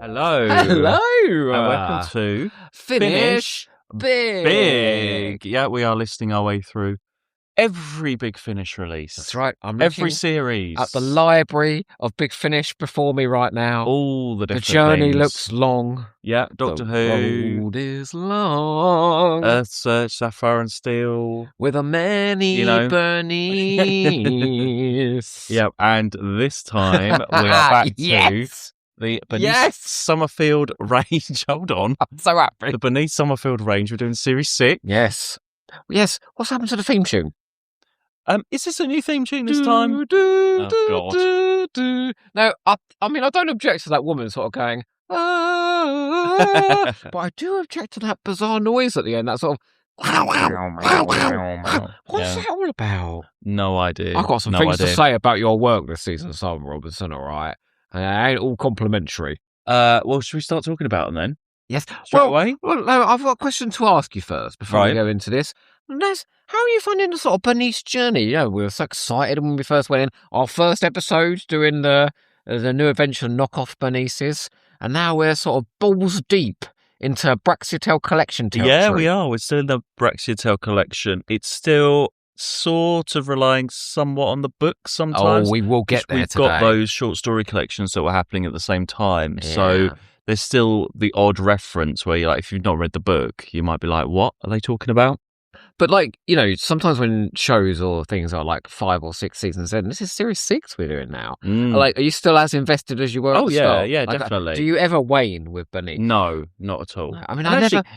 Hello. Hello. And welcome to Finish Big. Yeah, we are listing our way through every Big Finish release. That's right. I'm Every looking series. at the library of Big Finish before me right now. All the The different journey things. looks long. Yeah, Doctor The Who. road is long. Earth Search, Sapphire and Steel. With a many Bernice. Yep, and this time we are back to the Bernice Summerfield range. Hold on. I'm so happy. The Bernice Summerfield range. We're doing Series 6. Yes. What's happened to the theme tune? Is this a new theme tune this time? Oh, God. No, I mean, I don't object to that woman sort of going, but I do object to that bizarre noise at the end, that sort of, what's that all about? No idea. I've got some things to say about your work this season, Simon Robinson, all right? And it ain't all complimentary. Well, should we start talking about them then? Yes. Straight away? Well, no, I've got a question to ask you first before we go into this. How are you finding the sort of Bernice journey? You know, we were so excited when we first went in. Our first episode doing the new adventure knockoff Bernices, and now we're sort of balls deep into Braxiatel collection territory. Yeah, we are. We're still in the Braxiatel collection. It's still sort of relying somewhat on the books sometimes. Oh, we will get there today. We've got those short story collections that were happening at the same time. Yeah. So there's still the odd reference where you're like, if you've not read the book, you might be like, what are they talking about? But like, you know, sometimes when shows or things are like 5 or 6 seasons in, this is series 6 we're doing now. Like, are you still as invested as you were at the start? Yeah, like, definitely. Do you ever wane with Bernice? No, not at all. I mean,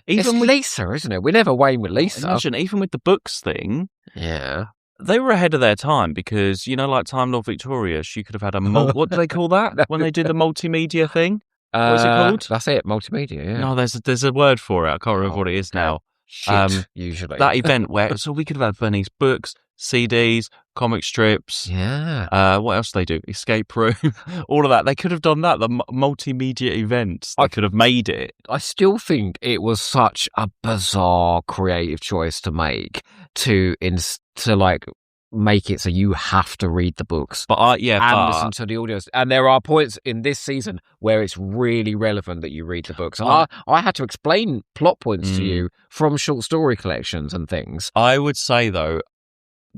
it's Lisa, isn't it? We never wane with Lisa. Imagine, even with the books thing. Yeah. They were ahead of their time because, you know, like Time Lord Victoria, she could have had what do they call that when they do the multimedia thing? What is it called? That's it, multimedia, yeah. No, there's a word for it. I can't remember what it is now. Shit, usually. That event where, so we could have had Bernice books, CDs, comic strips. Yeah. What else do they do? Escape room, all of that. They could have done that. The multimedia events. They could have made it. I still think it was such a bizarre creative choice to make to like make it so you have to read the books, listen to the audios. And there are points in this season where it's really relevant that you read the books. I had to explain plot points to you from short story collections and things. I would say though,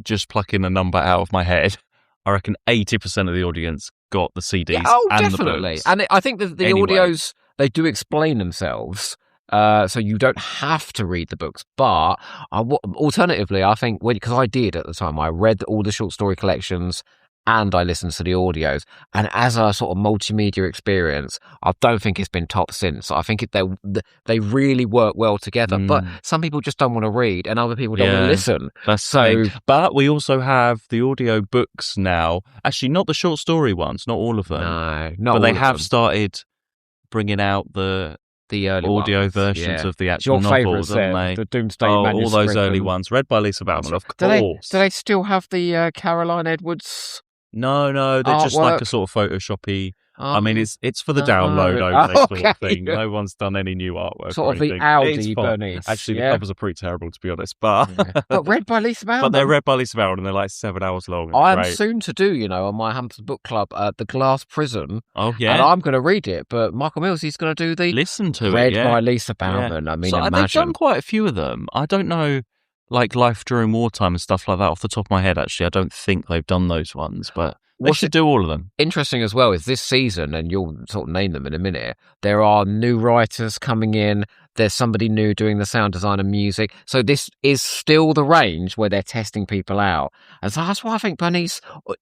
just plucking a number out of my head, I reckon 80% of the audience got the CDs and definitely. the books. And I think that the audios, they do explain themselves. So you don't have to read the books, but alternatively, I think because I did at the time, I read all the short story collections and I listened to the audios. And as a sort of multimedia experience, I don't think it's been topped since. I think they really work well together. But some people just don't want to read, and other people don't want to listen. That's so. But we also have the audio books now. Actually, not the short story ones, not all of them. No, not. But they have started bringing out the early audio versions of the actual novels, haven't they? The Doomsday Manuscript. All those early ones, read by Lisa Bauman, of course. Do they still have the Caroline Edwards? No, they're just like a sort of Photoshoppy. I mean, it's for the download over this sort of thing. No one's done any new artwork. Sort of the Audi Bernice. Actually, the covers are pretty terrible, to be honest. But read by Lisa Bauman. But they're read by Lisa Bauman, and they're like 7 hours long. I'm soon to do, on my Hampton Book Club, The Glass Prison. Oh, yeah. And I'm going to read it, but Michael Mills, he's going to do the read by Lisa Bauman. Yeah. I mean, imagine. They've done quite a few of them. I don't know, like Life During Wartime and stuff like that off the top of my head, actually. I don't think they've done those ones, but they should do all of them. Interesting as well is this season, and you'll sort of name them in a minute, there are new writers coming in. There's somebody new doing the sound design and music. So this is still the range where they're testing people out. And so that's why I think Bernice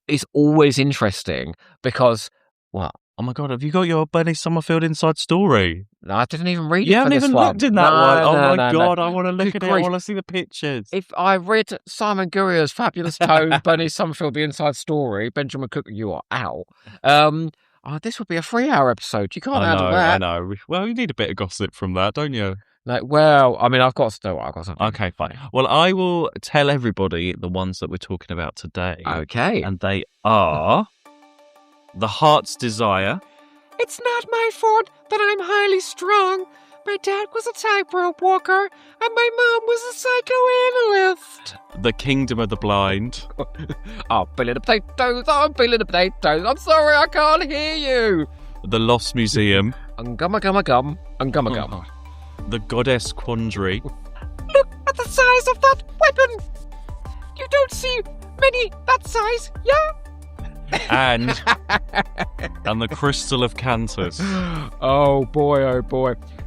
is always interesting because, oh my God, have you got your Bernice Summerfield inside story? No, I didn't even read it. You haven't even looked in that one. Oh my God, I want to look at it. I want to see the pictures. If I read Simon Gurria's fabulous tome, Bernice Summerfield, the inside story, Benjamin Cook, you are out. This would be a 3-hour episode. You can't handle that. I know. Well, you need a bit of gossip from that, don't you? I've got something. Okay, fine. Well, I will tell everybody the ones that we're talking about today. Okay. And they are The Heart's Desire. It's not my fault that I'm highly strung. My dad was a tightrope walker, and my mom was a psychoanalyst. The Kingdom of the Blind. Oh, Billy the Potatoes, I'm Billy the Potatoes. I'm sorry, I can't hear you. The Lost Museum. Gum. The Goddess Quandry. Look at the size of that weapon. You don't see many that size, yeah? And the Crystal of Cantus. Oh boy.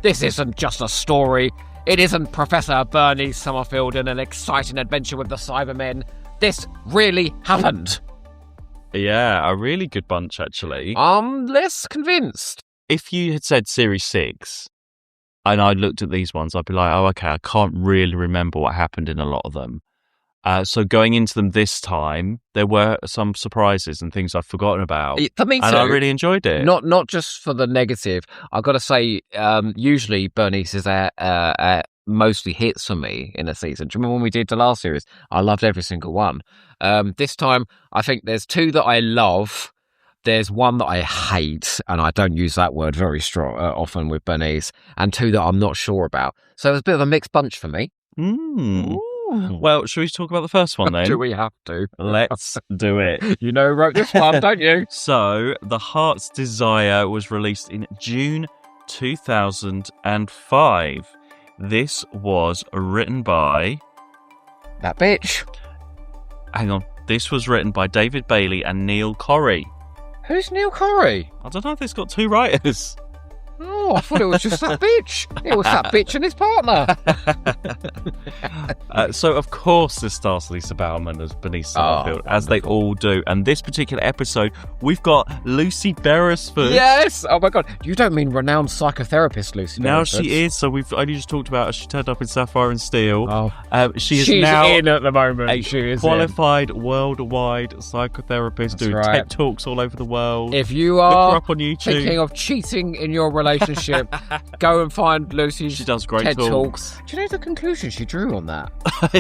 This isn't just a story. It isn't Professor Bernice Summerfield in an exciting adventure with the Cybermen. This really happened. Yeah, a really good bunch, actually. I'm less convinced. If you had said Series 6, and I looked at these ones, I'd be like, oh, okay, I can't really remember what happened in a lot of them. So going into them this time, there were some surprises and things I've forgotten about. For me too. And I really enjoyed it. Not just for the negative. I've got to say, usually Bernice is mostly hits for me in a season. Do you remember when we did the last series? I loved every single one. This time, I think there's 2 that I love. There's 1 that I hate, and I don't use that word very strong often with Bernice, and 2 that I'm not sure about. So it's a bit of a mixed bunch for me. Well, should we talk about the first one then? Do we have to? Let's do it. You know who wrote this one, don't you? So, The Heart's Desire was released in June 2005. This was written by... That bitch. Hang on. This was written by David Bailey and Neil Corey. Who's Neil Corey? I don't know if it's got 2 writers. Oh, I thought it was just that bitch. It was that bitch and his partner. So, of course, this stars Lisa Bowerman as Bernice Summerfield, as they all do. And this particular episode, we've got Lucy Beresford. Yes! Oh, my God. You don't mean renowned psychotherapist Lucy Beresford? Now she is. So we've only just talked about her. She turned up in Sapphire and Steel. Oh. She's now in at the moment. A qualified worldwide psychotherapist doing TED Talks all over the world. If you are up on YouTube. Thinking of cheating in your relationship, go and find Lucy's She does great TED talks. Do you know the conclusion she drew on that? What?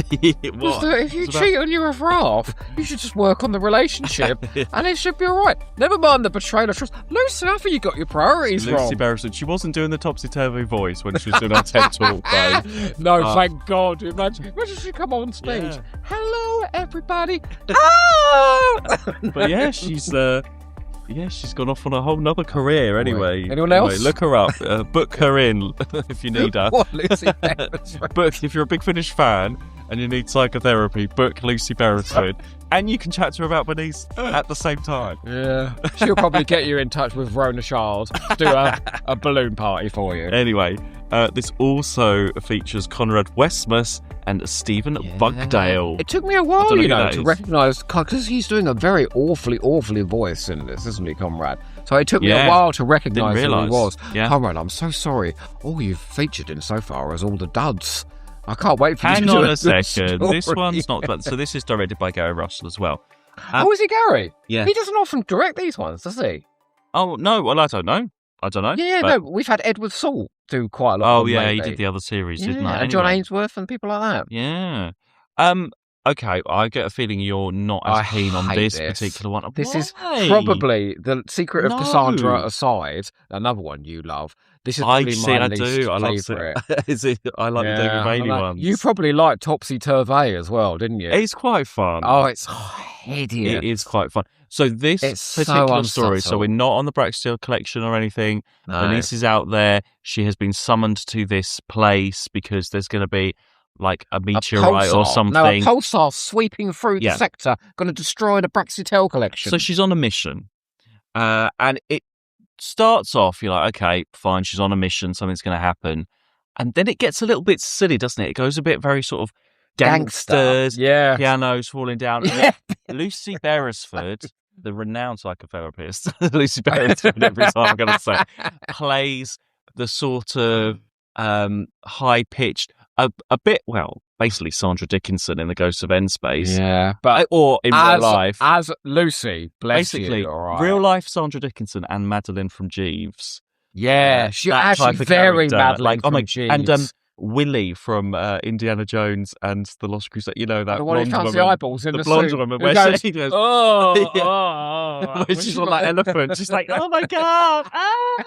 If you cheat on your other half, you should just work on the relationship and it should be alright. Never mind the betrayal of trust. Lucy, I think you got your priorities wrong. Lucy Beresford, she wasn't doing the topsy-turvy voice when she was doing her TED Talk, though. No, thank God. Imagine she come on stage. Yeah. Hello, everybody. But yeah, she's gone off on a whole nother career anyway. Anyone else? Anyway, look her up. Book her in if you need her. What, Lucy Beresford? Book, if you're a big Finish fan and you need psychotherapy, book Lucy Beresford. And you can chat to her about Bernice at the same time. Yeah. She'll probably get you in touch with Rona Shard to do a balloon party for you. Anyway, this also features Conrad Westmus and Stephen Bugdale. It took me a while, to recognise, because he's doing a very awfully voice in this, isn't he, Conrad? So it took me a while to recognise who he was. Yeah. Conrad, I'm so sorry. All you've featured in so far is all the duds. I can't wait for you to Hang do on a a second. story. This one's not bad. So this is directed by Gary Russell as well. Is it Gary? Yeah. He doesn't often direct these ones, does he? Oh, no. Well, I don't know. Yeah, no. We've had Edward Salt do quite a lot. Oh, yeah, he did the other series, didn't he? And John Ainsworth and people like that. Yeah. Okay, I get a feeling you're not as keen on this particular one. This Why? is probably, The Secret of Cassandra aside, another one you love. This is probably my least favourite. I like the David Bailey ones. You probably like Topsy Turvey as well, didn't you? It's quite fun. Oh, it's hideous. It is quite fun. So this particular story, so we're not on the Braxton collection or anything. No. Bernice is out there. She has been summoned to this place because there's going to be like a meteorite or something. No, a pulsar sweeping through the sector, going to destroy the Braxitel collection. So she's on a mission. And it starts off, you're like, okay, fine, she's on a mission, something's going to happen. And then it gets a little bit silly, doesn't it? It goes a bit very sort of gangsters, pianos falling down. Yeah. Lucy Beresford, the renowned psychotherapist, Lucy Beresford, every time I'm going to say, plays the sort of high-pitched, a bit, basically Sandra Dickinson in The Ghosts of End Space. Yeah. But or in real life. As Lucy, basically, real life Sandra Dickinson and Madeline from Jeeves. Yeah, she's actually very Madeline from Jeeves. And Willie from Indiana Jones and the Lost Crusade. You know, that the one who blonde finds woman. the eyeballs in the blonde suit. woman Who where goes, she goes, oh, Yeah. oh, when she's on that elephant. She's like, oh my God. Ah!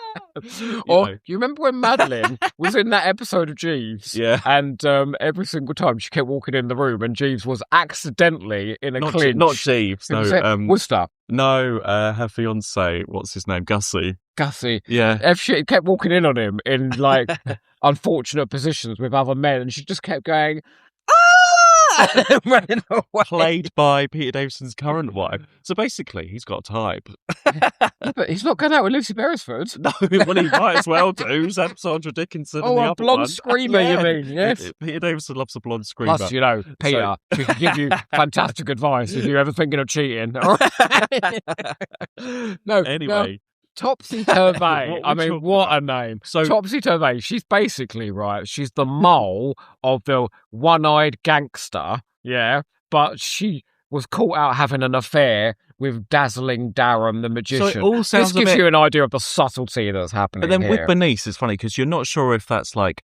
Or do you remember when Madeline was in that episode of Jeeves? Yeah. And every single time she kept walking in the room and Jeeves was accidentally in a clinch. Not Jeeves, no. Worcester. No, her fiance, what's his name? Gussie. Yeah. If she kept walking in on him in like unfortunate positions with other men, and she just kept going, ah! Running away. Played by Peter Davison's current wife. So basically, he's got a type. But he's not going out with Lucy Beresford. No, well, he might as well do. Sandra Dickinson and the other blonde one. screamer, you mean? Yes. Peter Davison loves a blonde screamer. Plus, you know, Peter, she can give you fantastic advice if you're ever thinking of cheating. Anyway. Topsy Turvey. I mean, what a name. So Topsy Turvey, she's basically, right, she's the mole of the one-eyed gangster, yeah, but she was caught out having an affair with Dazzling Darren the magician. So it all sounds this gives you an idea of the subtlety that's happening. But then here. with Bernice, it's funny because you're not sure if that's like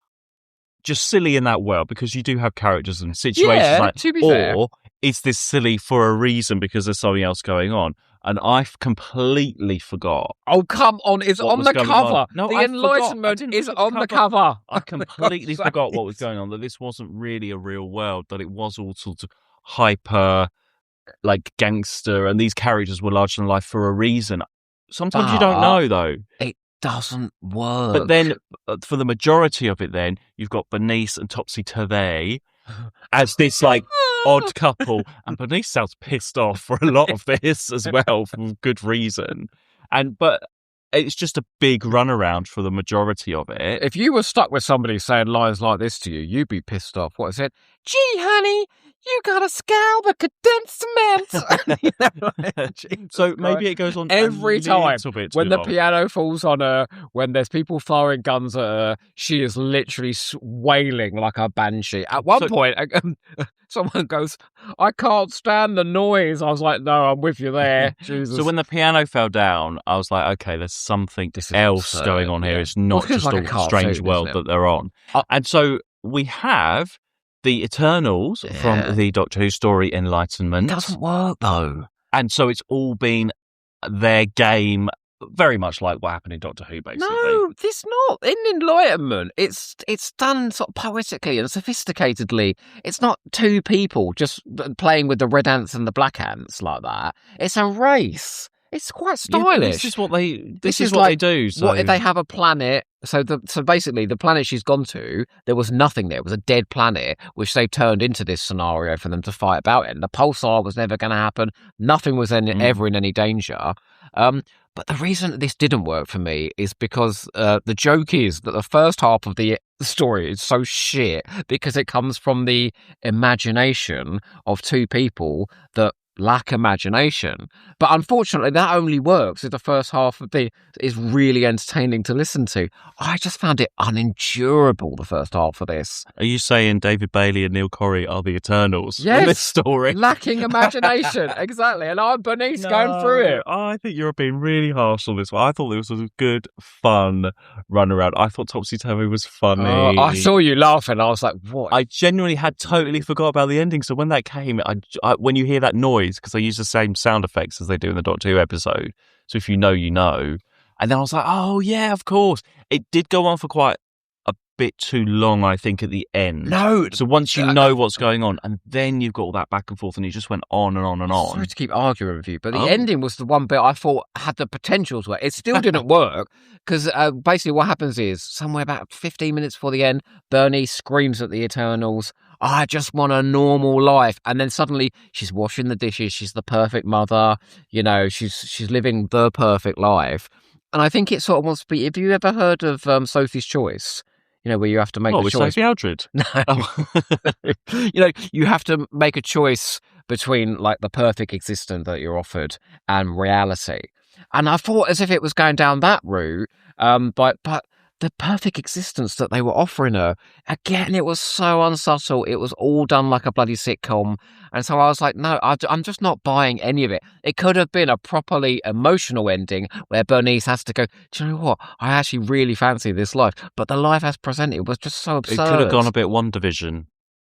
just silly in that world, because you do have characters and situations like, to be fair. Is this silly for a reason because there's something else going on? And I completely forgot. Oh, come on. It's on the cover. No, the Enlightenment is on the cover. I completely forgot what was going on, that this wasn't really a real world, that it was all sorts of hyper, like, gangster, and these characters were larger than life for a reason. Sometimes you don't know, though. It doesn't work. But then, for the majority of it then, you've got Bernice and Topsy Turvey as this, like, odd couple, and Bernice sounds pissed off for a lot of this as well, for good reason. But it's just a big runaround for the majority of it. If you were stuck with somebody saying lines like this to you, you'd be pissed off. What is it? Gee, honey, you got a scalp of condensed cement. So maybe it goes on every time when the long. piano falls on her, when there's people firing guns at her, she is literally wailing like a banshee. At one point, someone goes, I can't stand the noise. I was like, no, I'm with you there. Jesus. So when the piano fell down, I was like, okay, there's something else going on here. It's not just like a strange world that they're on. And so we have the Eternals from the Doctor Who story Enlightenment. It doesn't work, though. And so it's all been their game, very much like what happened in Doctor Who, basically. No, it's not. In Enlightenment, it's done sort of poetically and sophisticatedly. It's not two people just playing with the red ants and the black ants like that. It's a race. It's quite stylish. Yeah, this is what they do. So. They have a planet. So basically, the planet she's gone to, there was nothing there. It was a dead planet, which they turned into this scenario for them to fight about it. And the pulsar was never going to happen. Nothing was ever in any danger. But the reason that this didn't work for me is because the joke is that the first half of the story is so shit because it comes from the imagination of two people that lack imagination. But unfortunately, that only works if the first half of is really entertaining to listen to. I just found it unendurable, the first half of this. Are you saying David Bailey and Neil Corey are the Eternals in this story? Lacking imagination, exactly. And I'm Bernice going through it. I think you're being really harsh on this one. I thought it was a good, fun runaround. I thought Topsy Turvey was funny. I saw you laughing. I was like, what? I genuinely had totally forgot about the ending. So when that came, when you hear that noise, because they use the same sound effects as they do in the Doctor Who episode. So if you know, you know. And then I was like, oh, yeah, of course. It did go on for quite a bit too long, I think, at the end. No. So once you know what's going on, and then you've got all that back and forth, and you just went on and on and on. Sorry to keep arguing with you, but the ending was the one bit I thought had the potential to work. It still didn't work, because basically what happens is, somewhere about 15 minutes before the end, Bernice screams at the Eternals, I just want a normal life. And then suddenly she's washing the dishes. She's the perfect mother. You know, she's living the perfect life. And I think it sort of wants to be, have you ever heard of Sophie's Choice? You know, where you have to make a choice. Sophie Aldred? No. You know, you have to make a choice between like the perfect existence that you're offered and reality. And I thought as if it was going down that route, but the perfect existence that they were offering her, again, it was so unsubtle. It was all done like a bloody sitcom. And so I was like, no, I'm just not buying any of it. It could have been a properly emotional ending where Bernice has to go, do you know what? I actually really fancy this life. But the life as presented was just so absurd. It could have gone a bit One Division.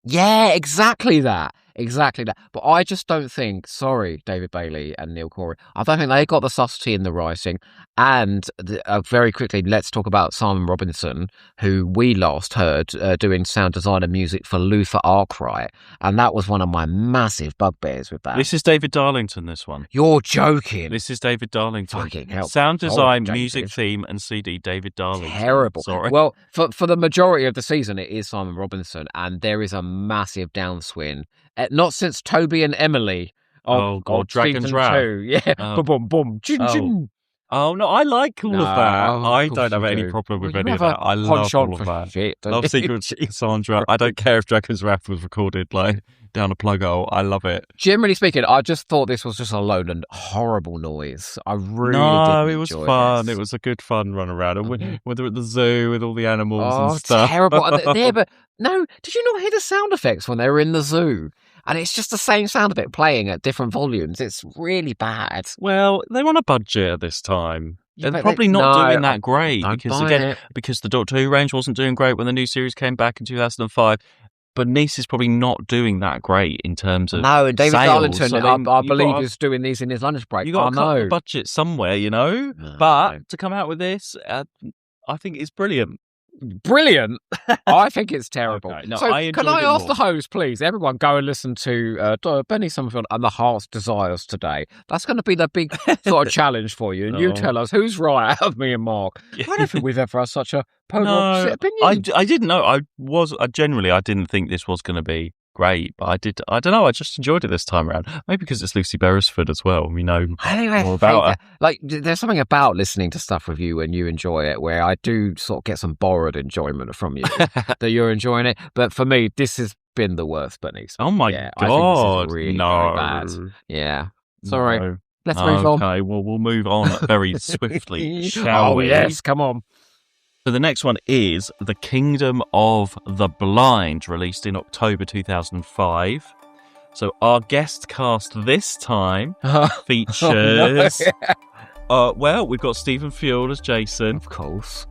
Yeah, exactly that. Exactly that. But I just don't think, sorry, David Bailey and Neil Corey, I don't think they got the subtlety in the writing. And very quickly, let's talk about Simon Robinson, who we last heard doing sound design and music for Luther Arkwright. And that was one of my massive bugbears with that. This is David Darlington, this one. You're joking. This is David Darlington. Fucking hell. Sound design, David. music theme, and CD, David Darlington. Terrible. Sorry. Well, for the majority of the season, it is Simon Robinson, and there is a massive downswing. Not since Toby and Emily. Oh, God, Dragon's Wrath. 2. Yeah. Boom, boom, chin, chin. Oh, no, I like all of that. I don't have any do. problem with Well, any you of have that. a I love penchant all of for that. shit, don't Love you? Secret Cassandra. I don't care if Dragon's Wrath was recorded like down a plug hole. I love it. Generally speaking, I just thought this was just a lone and horrible noise. I really didn't it was enjoy fun. this. It was a good fun run around. And when they're at the zoo with all the animals Oh, and stuff. terrible. But no, did you not hear the sound effects when they were in the zoo? And it's just the same sound of it playing at different volumes. It's really bad. Well, they were on a budget this time. Yeah, They're but probably not doing that great don't because, buy again, it. because the Doctor Who range wasn't doing great when the new series came back in 2005. Bernice is probably not doing that great in terms of No, and David sales. Darlington, So I believe, is doing these in his lunch break. You got to cut know. the budget somewhere, you know. No, but no. to come out with this, I think it's brilliant. Brilliant. I think it's terrible. Okay, no, so I can enjoyed I it ask more. the host, please, everyone go and listen to Bernice Summerfield and The Heart's Desires today. That's going to be the big sort of challenge for you. And you tell us who's right out of me and Mark. I don't think we've ever had such a polar opposite opinion. I didn't know. I generally didn't think this was going to be great, but I don't know. I just enjoyed it this time around. Maybe because it's Lucy Beresford as well. We know more about her. Like, there's something about listening to stuff with you when you enjoy it where I do sort of get some borrowed enjoyment from you that you're enjoying it. But for me, this has been the worst, Bernice. Oh my God! I think this is really very bad. Yeah. Sorry. No. Let's move on. Okay, well, we'll move on very swiftly, shall we? Oh, yes, come on. So the next one is The Kingdom of the Blind, released in October 2005. So our guest cast this time features... well, we've got Stephen Field as Jason. Of course.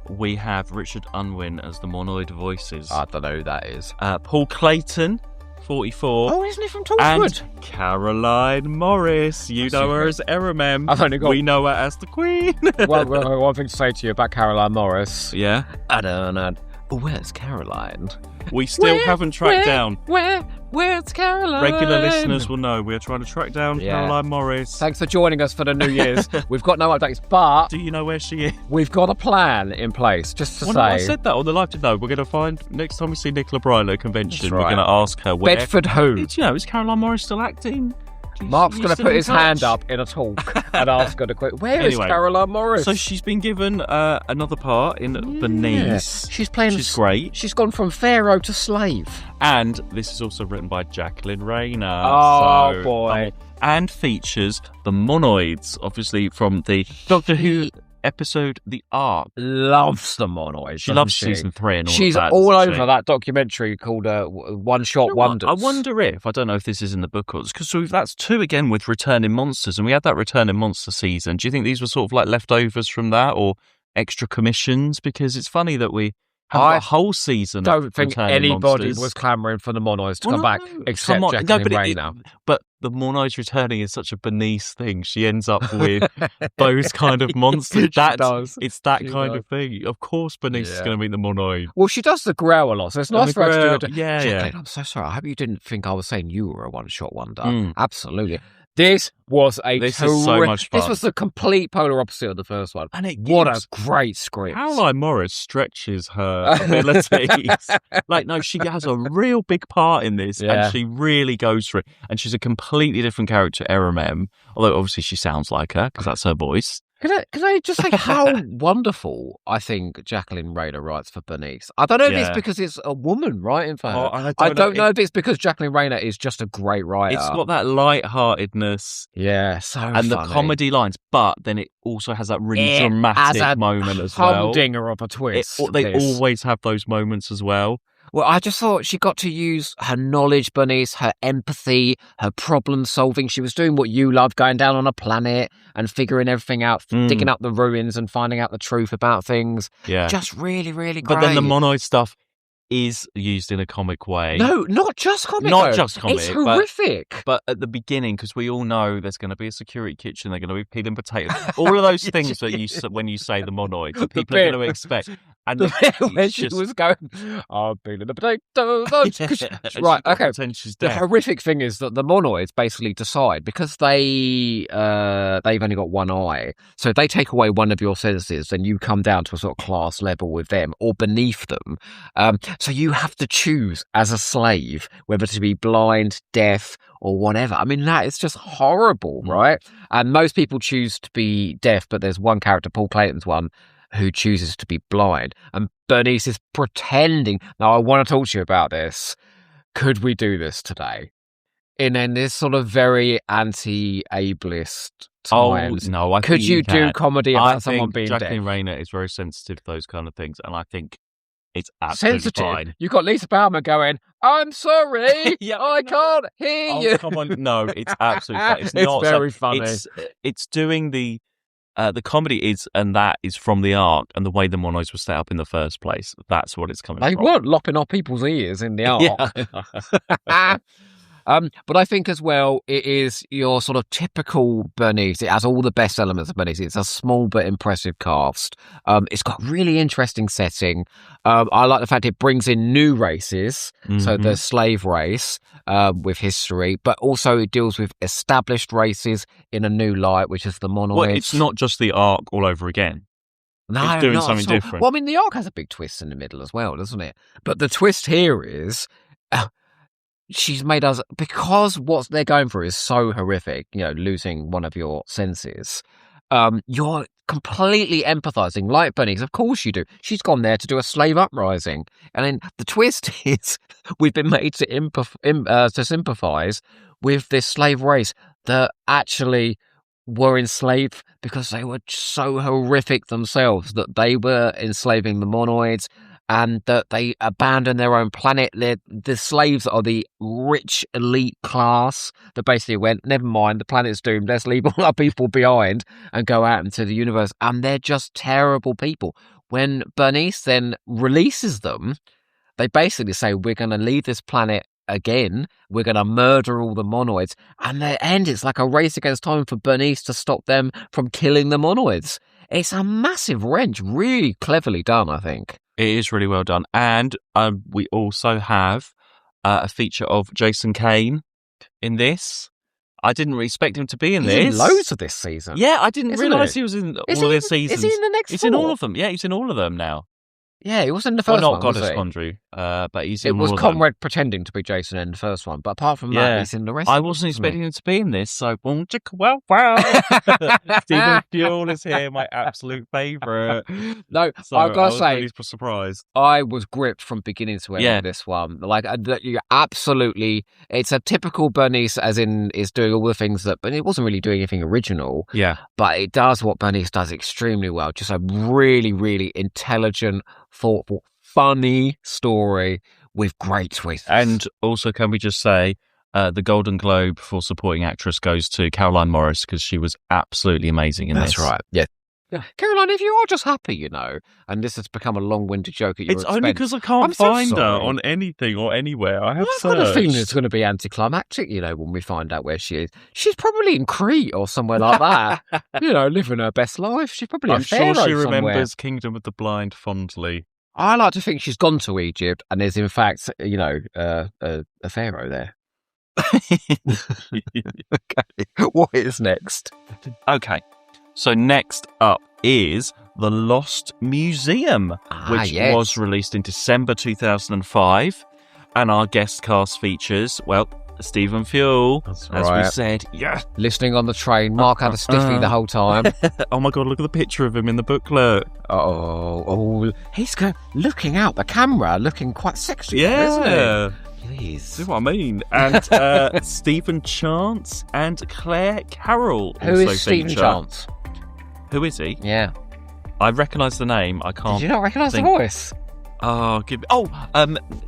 We have Richard Unwin as the Monoid Voices. I don't know who that is. Paul Clayton, 44. Oh, isn't he from Torchwood? And Caroline Morris. You know her as Eramem. I've only got... We know her as the Queen. well, one thing to say to you about Caroline Morris. Yeah? I don't know. Where's Caroline? We still haven't tracked down. Where's Caroline? Regular listeners will know we're trying to track down Caroline Morris. Thanks for joining us for the New Year's. We've got no updates, but... Do you know where she is? We've got a plan in place, just to say... No, I said that on the live to know. We're going to find, next time we see Nicola Bryler at convention, That's right. we're going to ask her where... Bedford who? You know, is Caroline Morris still acting? Mark's going to put his hand up in a talk and ask her to quit. Where is Caroline Morris? So she's been given another part in Bernice. She's playing... She's great. She's gone from pharaoh to slave. And this is also written by Jacqueline Rayner. Oh, boy. And features the Monoids, obviously from the Doctor Who episode The Ark. Loves the Monoids. She loves season 3 and all She's of that. all over that documentary called One Shot Wonders. I wonder if, I don't know if this is in the book or because that's 2 again with Returning Monsters, and we had that Returning Monster season. Do you think these were sort of like leftovers from that or extra commissions? Because it's funny that we have a whole season. I don't think anybody Monsters. Was clamouring for the Monoids to come back, except come on. Jacqueline Rayner. But the Monoids returning is such a Bernice thing. She ends up with those kind of monsters. It's that kind of thing. Of course, Bernice is going to meet the Monoid. Well, she does the growl a lot, so it's nice for her to do it. Yeah. I'm so sorry. I hope you didn't think I was saying you were a one-shot wonder. Absolutely. This was is so much fun. This was the complete polar opposite of the first one. And what a great script. Caroline Morris stretches her abilities. She has a real big part in this, and she really goes for it. And she's a completely different character, Eramem, although obviously she sounds like her, because that's her voice. Can I just say how wonderful I think Jacqueline Rayner writes for Bernice? I don't know if it's because it's a woman writing for her. I don't know if it's because Jacqueline Rayner is just a great writer. It's got that light-heartedness. Yeah, so and funny. The comedy lines, but then it also has that really dramatic moment as well. Humdinger of a twist. They always have those moments as well. Well, I just thought she got to use her knowledge, Bernice, her empathy, her problem solving. She was doing what you love, going down on a planet and figuring everything out, digging up the ruins and finding out the truth about things. Yeah. Just really, really great. But then the monoid stuff is used in a comic way. No, not just comic. Not just comic. It's horrific. But at the beginning, because we all know there's going to be a security kitchen, they're going to be peeling potatoes. All of those things that when you say the monoid, that people are going to expect. And the bit where she was going, I'm peeling the potatoes. Right, okay. The horrific thing is that the monoids basically decide, because they've only got one eye, so if they take away one of your senses, then you come down to a sort of class level with them or beneath them. So you have to choose as a slave whether to be blind, deaf, or whatever. I mean, that is just horrible, right? And most people choose to be deaf, but there's one character, Paul Clayton's one, who chooses to be blind. And Bernice is pretending. Now, I want to talk to you about this. Could we do this today? In this sort of very anti-ableist times. Oh, no, I Could think you can. do comedy about someone being deaf? Jacqueline Rayner is very sensitive to those kind of things, and I think it's absolutely sensitive. Fine. You've got Lisa Palmer going, I'm sorry, I can't hear you. Come on. No, it's absolutely fine. It's not very funny. It's doing the comedy is, and that is from the arc and the way the monoids were set up in the first place. That's what it's coming from. They weren't lopping off people's ears in the arc. Yeah. But I think as well, it is your sort of typical Bernice. It has all the best elements of Bernice. It's a small but impressive cast. It's got really interesting setting. I like the fact it brings in new races. So the slave race with history, but also it deals with established races in a new light, which is the monoids. Well, it's not just the arc all over again. No, it's doing something different. Well, I mean, the arc has a big twist in the middle as well, doesn't it? But the twist here is... she's made us, because what they're going through is so horrific, losing one of your senses. You're completely empathizing, like Bernice. Of course you do. She's gone there to do a slave uprising. And then the twist is we've been made to sympathize with this slave race that actually were enslaved because they were so horrific themselves that they were enslaving the monoids, and that they abandoned their own planet. The slaves are the rich elite class that basically went, never mind, the planet's doomed, let's leave all our people behind and go out into the universe. And they're just terrible people. When Bernice then releases them, they basically say, we're going to leave this planet again, we're going to murder all the monoids. And the end, it's like a race against time for Bernice to stop them from killing the monoids. It's a massive wrench, really cleverly done, I think. It is really well done. And we also have a feature of Jason Kane in this. I didn't really expect him to be in this. He's in loads of this season. Yeah, I didn't realise he was in all of this season. Is he in the next He's in all of them. Yeah, he's in all of them now. Yeah, he was in the first one, not Goddess Quandry, but he's in all of them. It was Conrad pretending to be Jason in the first one, but apart from that, he's in the rest. I wasn't expecting him to be in this, so wow. Stephen Fuel is here, my absolute favourite. No, so I've got to say, really surprised. I was gripped from beginning to end with this one. Like, you absolutely, it's a typical Bernice, as in is doing all the things that, but it wasn't really doing anything original. Yeah, but it does what Bernice does extremely well. Just a really, really intelligent, thoughtful, funny story with great twists. And also, can we just say, the Golden Globe for supporting actress goes to Caroline Morris, because she was absolutely amazing in this. That's right. Yeah. Caroline, if you are just happy, and this has become a long-winded joke at your expense. It's only because I can't find her on anything or anywhere. I have searched. I've got a feeling it's going to be anticlimactic, when we find out where she is. She's probably in Crete or somewhere like that, living her best life. She's probably I'm a pharaoh sure she somewhere. remembers Kingdom of the Blind fondly. I like to think she's gone to Egypt and is, in fact, a pharaoh there. Okay. What is next? Okay. So next up is The Lost Museum, which was released in December 2005. And our guest cast features, Stephen Fuel, as we said. Yeah. Listening on the train. Mark had a stiffy the whole time. Oh my God, look at the picture of him in the booklet. Oh, he's looking out the camera, looking quite sexy. Isn't he? Please. See what I mean? And Stephen Chance and Claire Carroll also Who is Stephen Chance? Who is he? Yeah. I recognise the name. I can't. Did you not recognise the voice? Oh,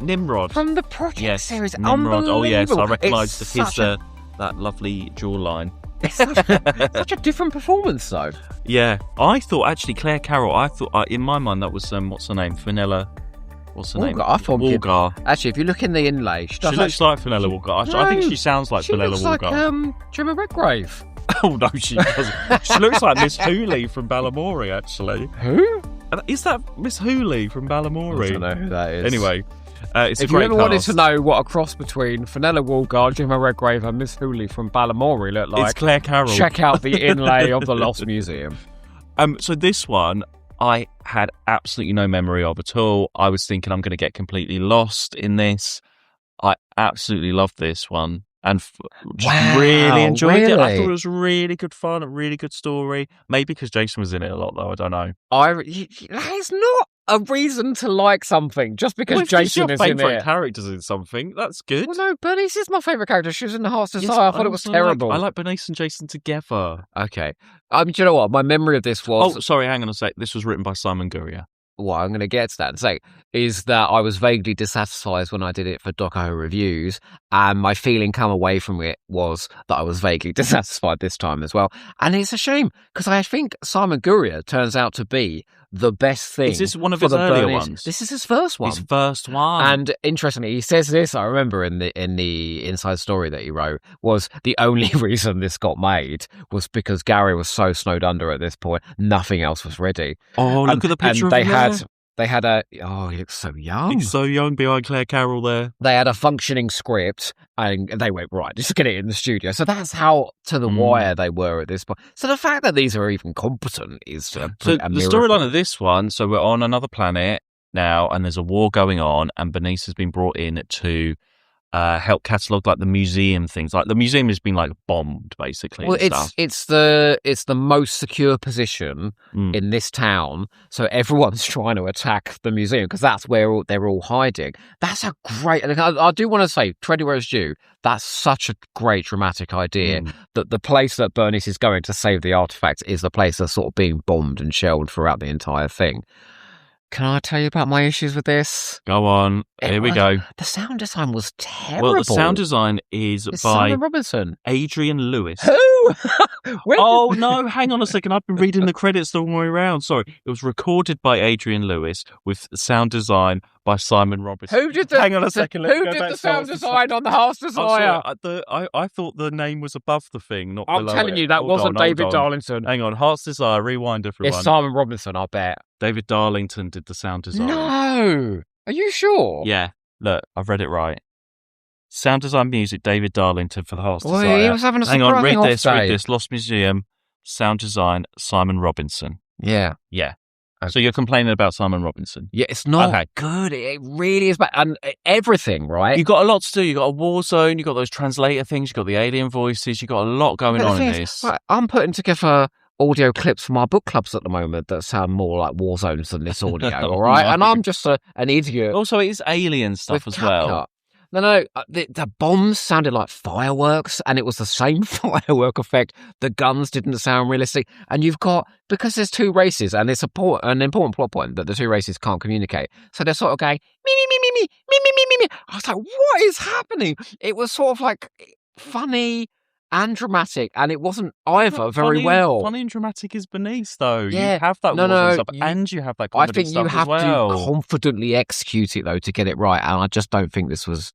Nimrod. From the Project series. Nimrod. Oh, yes, I Unbelievable. recognise It's his that lovely jawline. It's such a different performance, though. Yeah, I thought actually Claire Carroll. I thought in my mind that was what's her name? Fenella. What's her name? I thought Walgar. Actually, if you look in the inlay, she looks like Fenella Walgar. I think she sounds like Fenella Walgar. She looks like Gemma Redgrave. Oh no, she doesn't. She looks like Miss Hooley from Balamory. Actually, who is that? Miss Hooley from Balamory. I don't know who that is. Anyway. It's if a great you ever cast. wanted to know what a cross between Fenella Walgar, Gemma Redgrave, and Miss Hooley from Balamory looked like, it's Claire Carroll. Check out the inlay of the Lost Museum. So this one, I had absolutely no memory of at all. I was thinking I'm going to get completely lost in this. I absolutely loved this one. And really enjoyed it. I thought it was really good fun, a really good story. Maybe because Jason was in it a lot, though. I don't know. That is not a reason to like something just because Jason is in it. Your favourite characters in something, that's good. Well, no, Bernice is my favourite character. She was in The Heart's Desire. I thought it was terrible. I like Bernice and Jason together. Okay. Do you know what? My memory of this was... Oh, sorry, hang on a sec. This was written by Simon Gurrier. What I'm going to get to that and say is that I was vaguely dissatisfied when I did it for Doco Reviews, and my feeling come away from it was that I was vaguely dissatisfied this time as well. And it's a shame, because I think Simon Gurrier turns out to be the best thing. Is this one of his earlier ones? This is his first one. His first one. And interestingly, he says this, I remember in the inside story that he wrote, was the only reason this got made was because Gary was so snowed under at this point, nothing else was ready. Oh, look at the picture of him there. They had he looks so young. He's so young behind Claire Carroll there. They had a functioning script and they went, right, just get it in the studio. So that's how to the wire they were at this point. So the fact that these are even competent is a the miracle. storyline of this one, so we're on another planet now and there's a war going on and Bernice has been brought in to help catalogue like the museum things. Like the museum has been like bombed basically. Well, it's the most secure position in this town, so everyone's trying to attack the museum because that's where they're all hiding. That's a great. I do want to say, Tread Where It's Due. That's such a great dramatic idea that the place that Bernice is going to save the artifacts is the place that's sort of being bombed and shelled throughout the entire thing. Can I tell you about my issues with this? Go on. Here we go. The sound design was terrible. Well, the sound design is by Simon Robinson. Adrian Lewis. Who? No, hang on a second. I've been reading the credits the wrong way around. Sorry. It was recorded by Adrian Lewis with sound design by Simon Robinson. Who did the Hang on a second. Who did the sound design on The Heart's Desire? I thought the name was above the thing, not below I'm telling it. you, that wasn't David Darlington. Hang on. Heart's Desire. Rewind, everyone. It's Simon Robinson, I bet. David Darlington did the sound design. No! Are you sure? Yeah. Look, I've read it right. Sound design music, David Darlington for The Heart's Well, Desire. he was having a Hang on, read surprising this. Lost Museum, sound design, Simon Robinson. Yeah. Yeah. Okay. So you're complaining about Simon Robinson? Yeah, it's not good. It really is bad. And everything, right? You've got a lot to do. You've got a war zone, you've got those translator things, you've got the alien voices, you've got a lot going on in this. Right, I'm putting together audio clips from our book clubs at the moment that sound more like war zones than this audio, all right? No. And I'm just an idiot. Also, it is alien stuff as well. No, the bombs sounded like fireworks, and it was the same firework effect. The guns didn't sound realistic. And you've got, because there's two races, and it's an important plot point that the two races can't communicate. So they're sort of going, me, me, me, me, me, me, me, me, me, me. I was like, what is happening? It was sort of like funny and dramatic, and it wasn't either very well. Funny and dramatic is Bernice, though. Yeah. You have that stuff, and you have that comedy stuff as well. I think you have to confidently execute it, though, to get it right, and I just don't think this was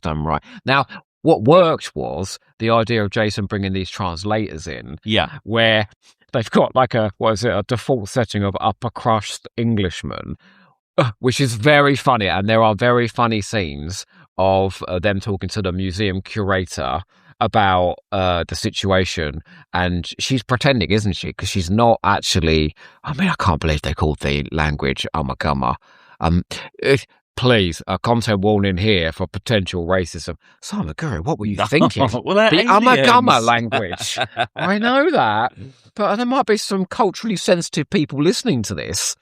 done right. Now, what worked was the idea of Jason bringing these translators in, where they've got like a default setting of upper crust Englishman, which is very funny, and there are very funny scenes of them talking to the museum curator about the situation, and she's pretending, isn't she? Because she's not actually. I mean, I can't believe they called the language Ummagumma. Please, a content warning here for potential racism. Simon Gurrier, what were you thinking? Well, the Ummagumma language. I know that, but there might be some culturally sensitive people listening to this.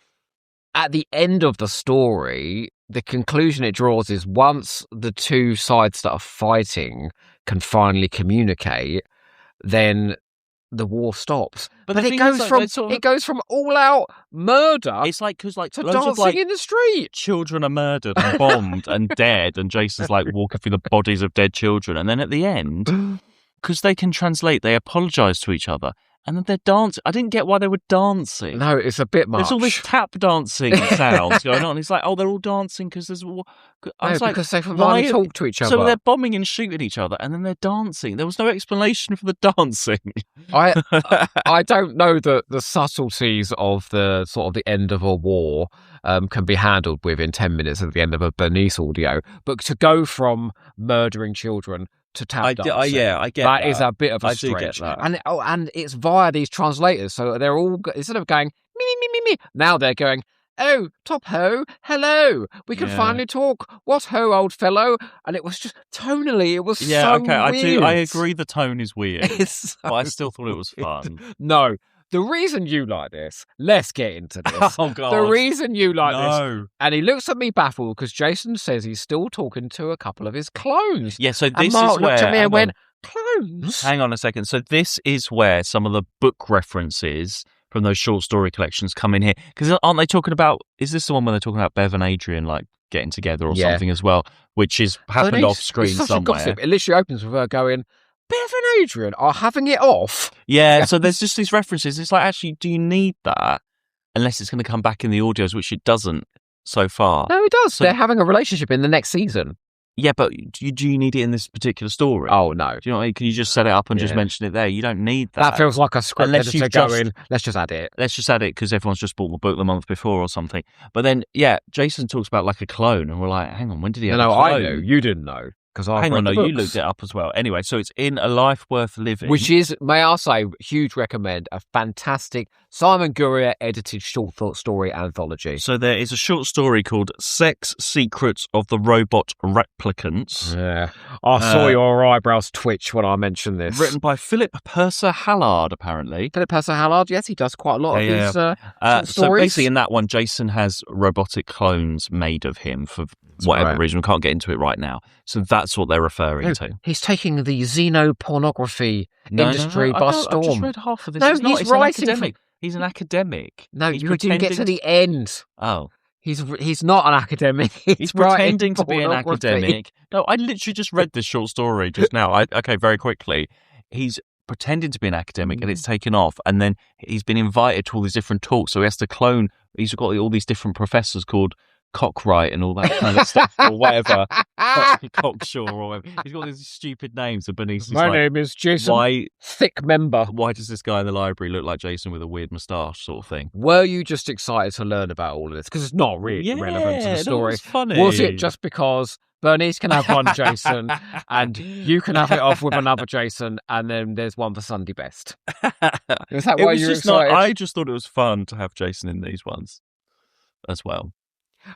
At the end of the story, the conclusion it draws is once the two sides that are fighting can finally communicate, then the war stops. But the it thing goes is, from it goes from all out murder. It's like because to loads dancing of like in the street. children are murdered and bombed and dead, and Jason's like walking through the bodies of dead children, and then at the end, because they can translate, they apologise to each other. And then they're dancing. I didn't get why they were dancing. No, it's a bit much. There's all this tap dancing sounds going on. It's like, oh, they're all dancing because there's. I was like, because they finally talk to each other. So they're bombing and shooting each other, and then they're dancing. There was no explanation for the dancing. I don't know that the subtleties of the sort of the end of a war can be handled within 10 minutes at the end of a Bernice audio, but to go from murdering children to tap dancing. I get that. That is a bit of a stretch. I do get that. And it's via these translators, so they're all, instead of going, me, now they're going, oh, top ho, hello, we can finally talk. What ho, old fellow? And it was just, tonally, it was so weird. I agree the tone is weird, but I still thought it was fun. No. The reason you like this, let's get into this. Oh, God. The reason you like this. And he looks at me baffled because Jason says he's still talking to a couple of his clones. Yeah, so this and Mark is where... looked at me and went, clones? Hang on a second. So this is where some of the book references from those short story collections come in here. Because aren't they talking about... Is this the one where they're talking about Bev and Adrian, like, getting together or something as well, which is happened off screen it's such somewhere. A gossip. It literally opens with her going, Bev and Adrian are having it off. Yeah, so there's just these references. It's like, actually, do you need that? Unless it's going to come back in the audios, which it doesn't so far. No, it does. So, they're having a relationship in the next season. Yeah, but do you need it in this particular story? Oh, no. Do you know what I mean? Can you just set it up and just mention it there? You don't need that. That feels like a script editor going, let's just add it. Let's just add it because everyone's just bought the book the month before or something. But then, Jason talks about like a clone, and we're like, hang on, when did he have a clone? I knew. You didn't know. Hang on, you looked it up as well. Anyway, so it's In a Life Worth Living. Which is, may I say, huge recommend, a fantastic Simon Gurrier edited short story anthology. So there is a short story called Sex Secrets of the Robot Replicants. Yeah. I saw your eyebrows twitch when I mentioned this. Written by Philip Purser Hallard, apparently. Philip Purser Hallard, yes, he does quite a lot of his short stories. So basically in that one, Jason has robotic clones made of him for whatever reason. We can't get into it right now. So that's what they're referring to. He's taking the xenopornography industry by storm. I've just read half of this. No, he's writing. He's an academic. No, you didn't get to the end. Oh. He's not an academic. He's pretending to be an academic. No, I literally just read this short story just now. Okay, very quickly. He's pretending to be an academic and it's taken off. And then he's been invited to all these different talks. So he has to clone. He's got all these different professors called Cockwright and all that kind of stuff, or whatever. Cockshaw or whatever. He's got these stupid names. And Bernice is My name is Jason. Thick member. Why does this guy in the library look like Jason with a weird moustache, sort of thing? Were you just excited to learn about all of this? Because it's not really relevant to the story. Was funny. Was it just because Bernice can have one Jason and you can have it off with another Jason, and then there's one for Sunday Best? Is that why you were excited? I just thought it was fun to have Jason in these ones as well.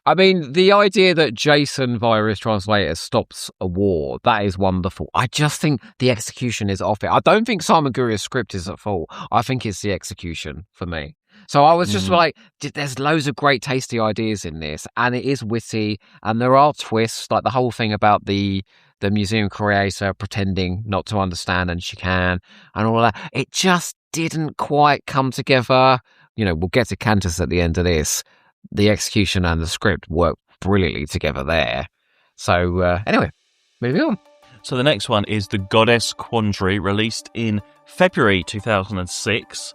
I mean, the idea that Jason, via his translator, stops a war, that is wonderful. I just think the execution is off it. I don't think Simon Gurrier's script is at fault. I think it's the execution for me. So I was just like, there's loads of great tasty ideas in this, and it is witty, and there are twists, like the whole thing about the museum creator pretending not to understand and she can, and all that. It just didn't quite come together. You know, we'll get to Cantus at the end of this. The execution and the script work brilliantly together there. So anyway, moving on. So the next one is The Goddess Quandry, released in February 2006.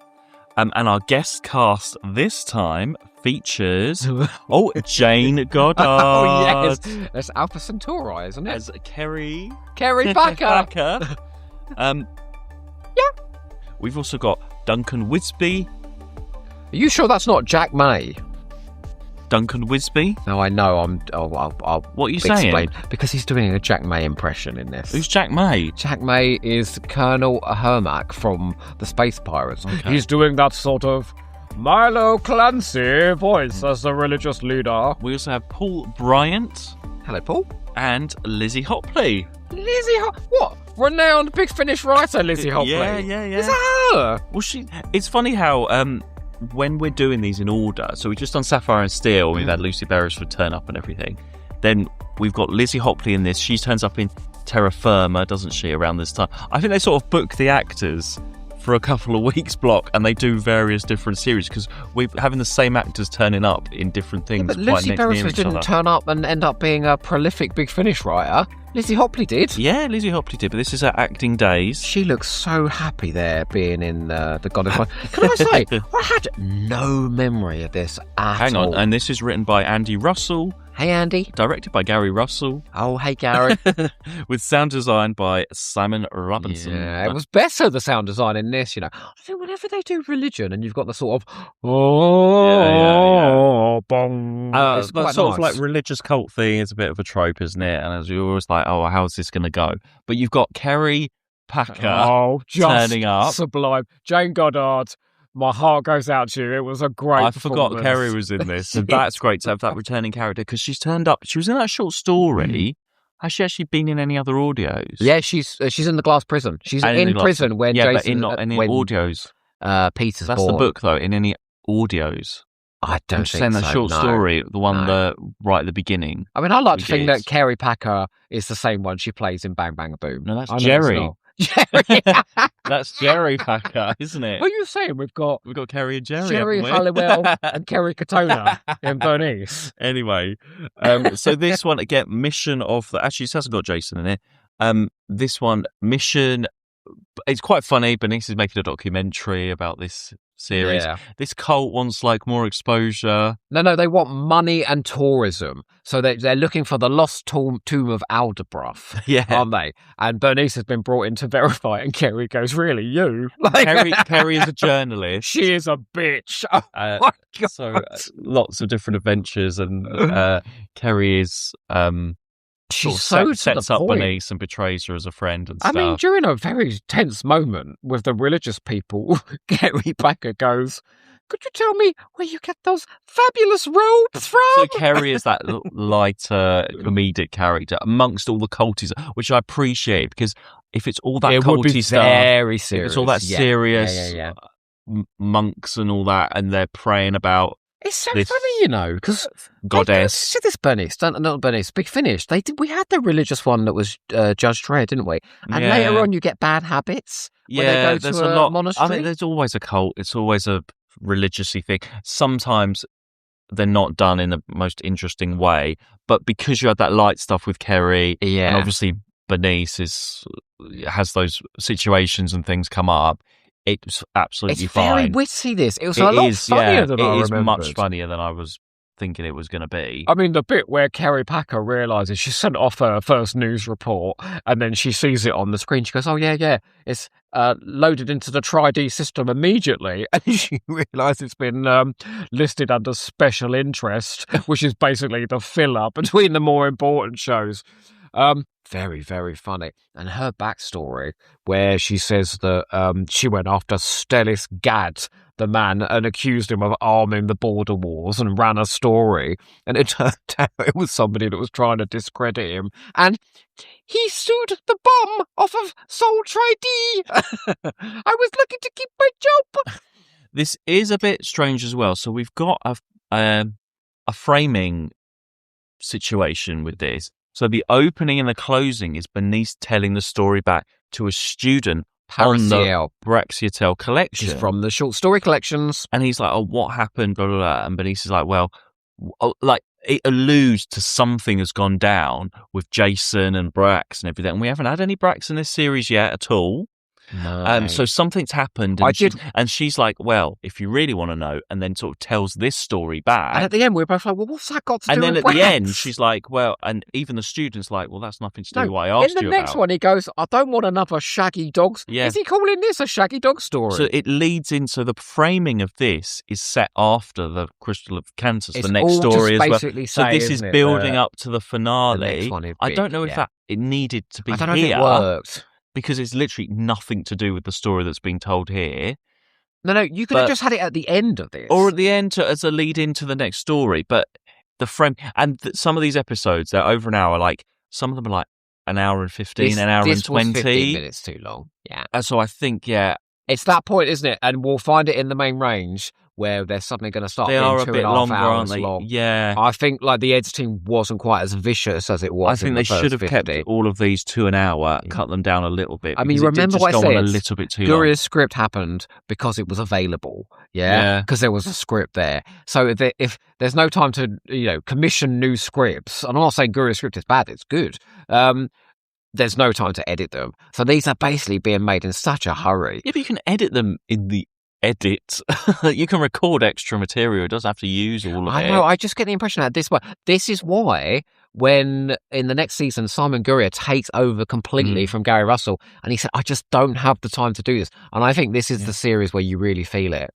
And our guest cast this time features Jane Goddard. Oh, yes. That's Alpha Centauri, isn't it? As Kerry Packer. Yeah. We've also got Duncan Wisby. Are you sure that's not Jack May? Duncan Wisby? No, I know. I'll what are you saying? Because he's doing a Jack May impression in this. Who's Jack May? Jack May is Colonel Hermack from the Space Pirates. Okay. He's doing that sort of Milo Clancy voice as the religious leader. We also have Paul Bryant. Hello, Paul. And Lizzie Hopley. What? Renowned Big Finish writer Lizzie Hopley. Yeah. Is that her? Well, it's funny how when we're doing these in order, so we've just done Sapphire and Steel, and we've had Lucy Beresford turn up and everything. Then we've got Lizzie Hopley in this. She turns up in Terra Firma, doesn't she, around this time? I think they sort of book the actors for a couple of weeks block, and they do various different series because we're having the same actors turning up in different things. But quite Lucy near Beresford each didn't other. turn up and end up being a prolific Big Finish writer. Lizzie Hopley did. Yeah, Lizzie Hopley did, but this is her acting days. She looks so happy there being in The Goddess. Can I say, I had no memory of this at Hang on, all. and this is written by Andy Russell, Hey, Andy. directed by Gary Russell, Oh, hey, Gary. with sound design by Simon Robinson. Yeah, it was better, the sound design in this, I think whenever they do religion and you've got the sort of, bong. It's that quite sort of nice. like religious cult thing is a bit of a trope, isn't it? And as you're always like, oh, how's this going to go? But you've got Kerry Packer turning up. Sublime. Jane Goddard, my heart goes out to you. It was a great I forgot Kerry was in this, and that's great to have that returning character because she's turned up. She was in that short story. Has she actually been in any other audios? Yeah, she's in the glass prison. She's And in prison when yeah, Jason, but not any when, audios. Peter's That's born. the book, though. In any audios, I don't I'm just think saying that so, short no. story, the one No. right at the beginning. I mean, I like to think Yes. that Kerry Packer is the same one she plays in Bang Bang Boom. No, that's I know it's Jerry. not. Jerry. That's Jerry Packer, isn't it? What are you saying? We've got Kerry and Jerry. Jerry haven't we? Halliwell and Kerry Katona in Bernice. Anyway, so this one again, mission of the. Actually, it hasn't got Jason in it. This one, mission. It's quite funny. Bernice is making a documentary about this series. Yeah. This cult wants like more exposure. No, they want money and tourism. So they're looking for the lost tomb of Alderbrough, Yeah, aren't they? And Bernice has been brought in to verify, and Kerry goes, really, you? Like, Kerry is a journalist. she is a bitch. Oh, my God. So lots of different adventures, and Kerry is She's sort so of sets to the up point. Bernice and betrays her as a friend and I stuff. mean, during a very tense moment with the religious people, Kerry Packer goes, could you tell me where you get those fabulous robes from? So Kerry is that lighter comedic character amongst all the culties, which I appreciate because if it's all that it would be culty stuff, very if serious. it's all that Yeah. serious Yeah. monks and all that, and they're praying about It's so this funny, because goddess. See this Bernice, not Bernice, Big Finish. We had the religious one that was Judge Dredd, didn't we? And Yeah. later on, you get bad habits. When they Yeah, go there's to a lot. monastery. I mean, there's always a cult. It's always a religious-y thing. Sometimes they're not done in the most interesting way, but because you had that light stuff with Kerry, Yeah. and obviously Bernice has those situations and things come up. It's absolutely It's fine. very witty. This it was It a lot is, funnier yeah, than I it is remembered. much funnier than I was thinking it was going to be. I mean, the bit where Kerry Packer realises she sent off her first news report and then she sees it on the screen. She goes, oh, yeah, it's loaded into the Tri-D system immediately. And she realises it's been listed under special interest, which is basically the filler between the more important shows. Very, very funny. And her backstory, where she says that she went after Stellis Gad, the man, and accused him of arming the border wars and ran a story. And it turned out it was somebody that was trying to discredit him. And he sued the bum off of Soul Tri-D. I was looking to keep my job. This is a bit strange as well. So we've got a framing situation with this. So the opening and the closing is Bernice telling the story back to a student on the Parasiel. Braxiatel collection. She's from the short story collections. And he's like, oh, what happened? Blah, blah, blah. And Bernice is like, well, like it alludes to something has gone down with Jason and Brax and everything. And we haven't had any Brax in this series yet at all. No. So something's happened. And she's like, well, if you really want to know, and then sort of tells this story back. And at the end, we're both like, well, what's that got to do And then with at the Brax? end, she's like, well, and even the student's like, well, that's nothing to do with what I asked in you the next about. one, he goes, I don't want another Shaggy Dogs. Yeah. Is he calling this a Shaggy Dog story? So it leads into the framing of this is set after the Crystal of Cantus, It's the next all story just as well. basically So say, this is isn't it, building the- up to the the finale. next one is I big, don't know if yeah. that it needed to be I don't know here if it worked. because it's literally nothing to do with the story that's being told here. No, you could have just had it at the end of this. Or at the end as a lead into the next story. But the frame and some of these episodes, they're over an hour. Like some of them are like an hour and 15, an hour and this was 20. 15 minutes too long. Yeah. And so I think, yeah, It's that point, isn't it? And we'll find it in the main range where they're suddenly going to start They being are a 2.5 bit longer, hours aren't they? long. Yeah. I think like the editing wasn't quite as vicious as it was. I think they should have kept all of these to an hour, cut them down a little bit. I mean, because remember it did what I just go said? on a little bit too long. Guria's script happened because it was available. Yeah, because there was a script there. So if there's no time to commission new scripts, and I'm not saying Guria's script is bad; it's good. There's no time to edit them. So these are basically being made in such a hurry. Yeah, but you can edit them in the edit. You can record extra material. It doesn't have to use all of it. I know. I just get the impression that this is why when in the next season Simon Guria takes over completely from Gary Russell, and he said, I just don't have the time to do this. And I think this is the series where you really feel it.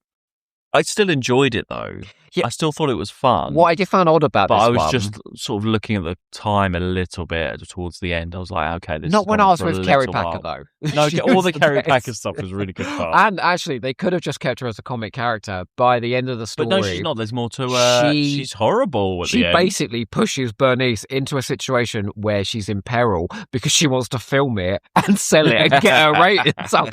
I still enjoyed it though. Yeah. I still thought it was fun. What I did find odd about this I was just sort of looking at the time a little bit towards the end. I was like, okay, this not is when I was with Kerry Packer though. No, all the Kerry Packer stuff was really good fun. And actually, they could have just kept her as a comic character by the end of the story. But no, she's not. There's more to her. She's horrible at the end. She basically pushes Bernice into a situation where she's in peril because she wants to film it and sell it and get her rated. So,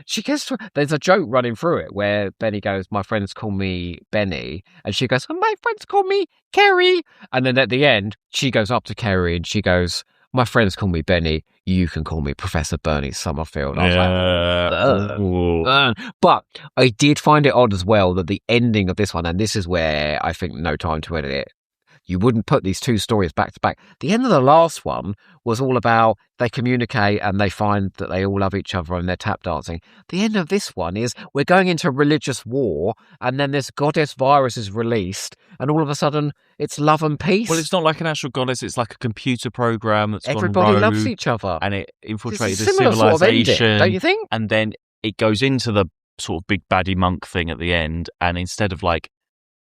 she gets to, there's a joke running through it where Benny goes, my friends call me Benny, and she goes, my friends call me Kerry, and then at the end she goes up to Kerry and she goes, my friends call me Benny, you can call me Professor Bernice Summerfield. I was like, but I did find it odd as well that the ending of this one, and this is where I think no time to edit it, you wouldn't put these two stories back to back. The end of the last one was all about they communicate and they find that they all love each other and they're tap dancing. The end of this one is we're going into religious war and then this goddess virus is released and all of a sudden it's love and peace. Well, it's not like an actual goddess. It's like a computer program that's everybody gone rogue loves each other. And it infiltrated the civilization, sort of ending, don't you think? And then it goes into the sort of big baddie monk thing at the end, and instead of like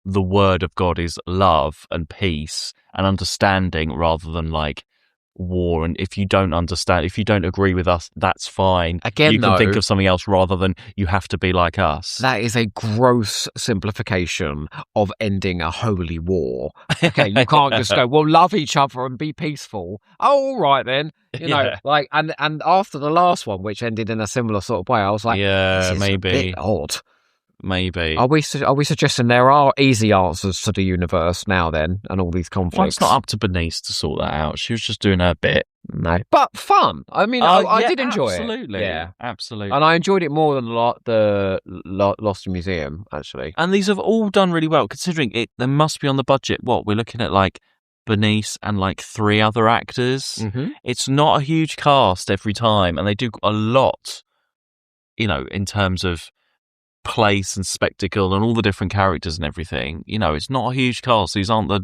the word of God is love and peace and understanding rather than like war, and if you don't understand, if you don't agree with us, that's fine. Again, you can think of something else rather than you have to be like us. That is a gross simplification of ending a holy war. Okay, you can't just go, well, love each other and be peaceful. Oh, all right then. You know, like, and after the last one, which ended in a similar sort of way, I was like, this is maybe a bit odd. Maybe. Are we suggesting there are easy answers to the universe now then, and all these conflicts? Well, it's not up to Bernice to sort that out. She was just doing her bit. No, but fun. I mean, I did enjoy absolutely. it. Yeah, absolutely. And I enjoyed it more than the Lost in Museum, actually. And these have all done really well, considering it. They must be on the budget. What we're looking at, like Bernice and like 3 other actors. Mm-hmm. It's not a huge cast every time, and they do a lot. You know, in terms of place and spectacle and all the different characters and everything. You know, it's not a huge cast. These aren't the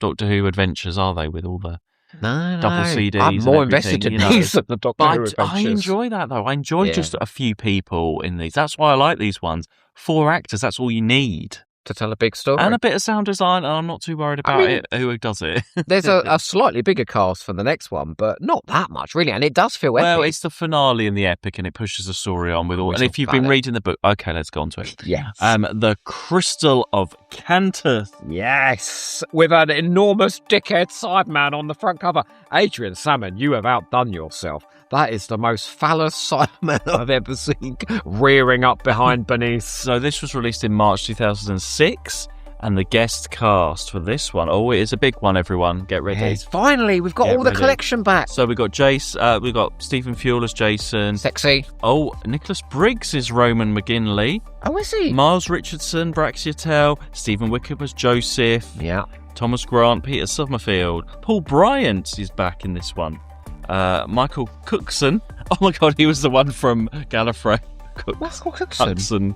Doctor Who adventures, are they, with all the double CDs? I'm more invested in these than the Doctor Who adventures. I enjoy that, though. I enjoy just a few people in these. That's why I like these ones. 4 actors, that's all you need to tell a big story. And a bit of sound design, and I'm not too worried about it, who does it. There's a slightly bigger cast for the next one, but not that much, really, and it does feel epic. Well, it's the finale in the epic, and it pushes the story on with all... And if you've been reading the book... Okay, let's go on to it. Yes. The Crystal of Cantus. Yes, with an enormous dickhead Sideman on the front cover. Adrian Salmon, you have outdone yourself. That is the most phallus Sideman I've ever seen rearing up behind Bernice. So this was released in March 2006, and the guest cast for this one. Oh, it is a big one, everyone. Get ready. Yes, finally, we've got all the collection back. So we've got Jace, we've got Stephen Fuel as Jason. Sexy. Oh, Nicholas Briggs is Roman McGinley. Oh, is he? Miles Richardson, Braxiatel. Stephen Wickham was Joseph. Yeah. Thomas Grant, Peter Summerfield. Paul Bryant is back in this one. Michael Cookson. Oh my God, he was the one from Gallifrey. Michael Cookson.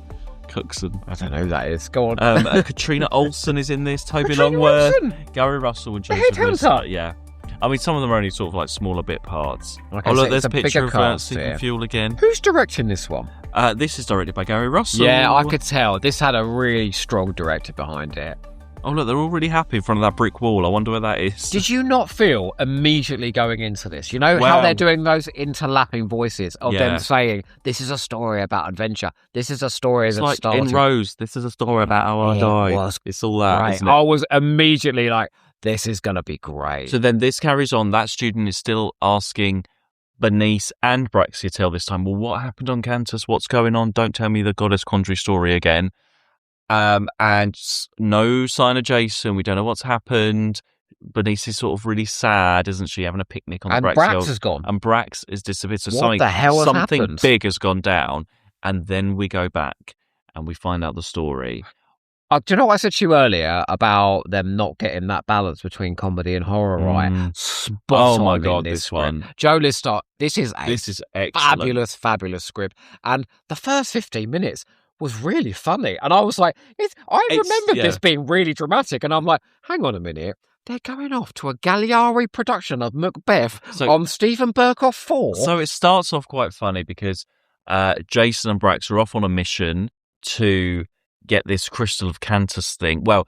Cookson. I don't know who that is. Go on. Katrina Olsen is in this. Toby Longworth. Gary Russell and Joseph Lister. Yeah. I mean, some of them are only sort of like smaller bit parts. Okay, look, so there's a picture of Stephen Stephen Fuel again. Who's directing this one? This is directed by Gary Russell. Yeah, I could tell. This had a really strong director behind it. Oh, look, they're all really happy in front of that brick wall. I wonder where that is. Did you not feel immediately going into this? You know how they're doing those interlapping voices of them saying, this is a story about adventure. This is a story that's like starting. In Rose, this is a story about how I died. It's all that, isn't it? I was immediately like, this is going to be great. So then this carries on. That student is still asking Bernice and Braxiatel this time, well, what happened on Cantus? What's going on? Don't tell me the Goddess Quandry story again. no sign of Jason. We don't know what's happened. Bernice is sort of really sad, isn't she? Having a picnic on the Brax Brax Hill. has gone. And Brax is disappeared. So What the hell has something happened? big has gone down. And then we go back and we find out the story. Do you know what I said to you earlier about them not getting that balance between comedy and horror, right? Spot oh my on God, in this one. Joe Lister, this is excellent. fabulous script. And the first 15 minutes was really funny. And I was like, I remembered this being really dramatic. And I'm like, hang on a minute. They're going off to a Galliari production of Macbeth on Stephen Burkoff 4. So it starts off quite funny because Jason and Brax are off on a mission to get this crystal of Cantus thing. Well,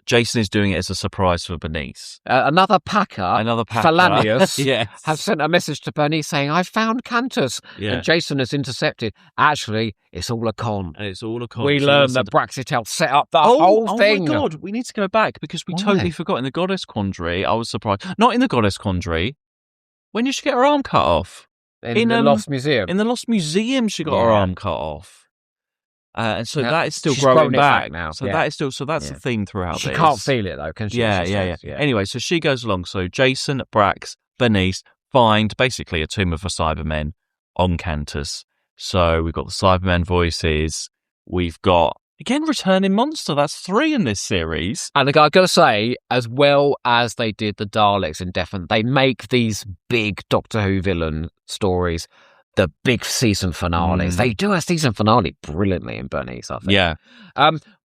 Jason is doing it as a surprise for Bernice. Another packer, Felanius, yes, has sent a message to Bernice saying, I found Cantus. Yeah. And Jason has intercepted. Actually, it's all a con. And it's all a con. We learned that Braxitel set up the whole thing. Oh my God, we need to go back because we totally forgot in the Goddess Quandry. I was surprised. Not in the Goddess Quandry. When did she get her arm cut off? In the Lost Museum. In the Lost Museum, she got her arm cut off. And so that is still growing back now. So that is still that's the theme throughout. She can't feel it though, can she? Yeah. Anyway, so she goes along. So Jason, Brax, Bernice find basically a tomb of the Cybermen on Cantus. So we've got the Cybermen voices. We've got again returning monster. That's 3 in this series. And I gotta say, as well as they did the Daleks in Deafen, they make these big Doctor Who villain stories the big season finales. They do a season finale brilliantly in Bernice, I think. Yeah.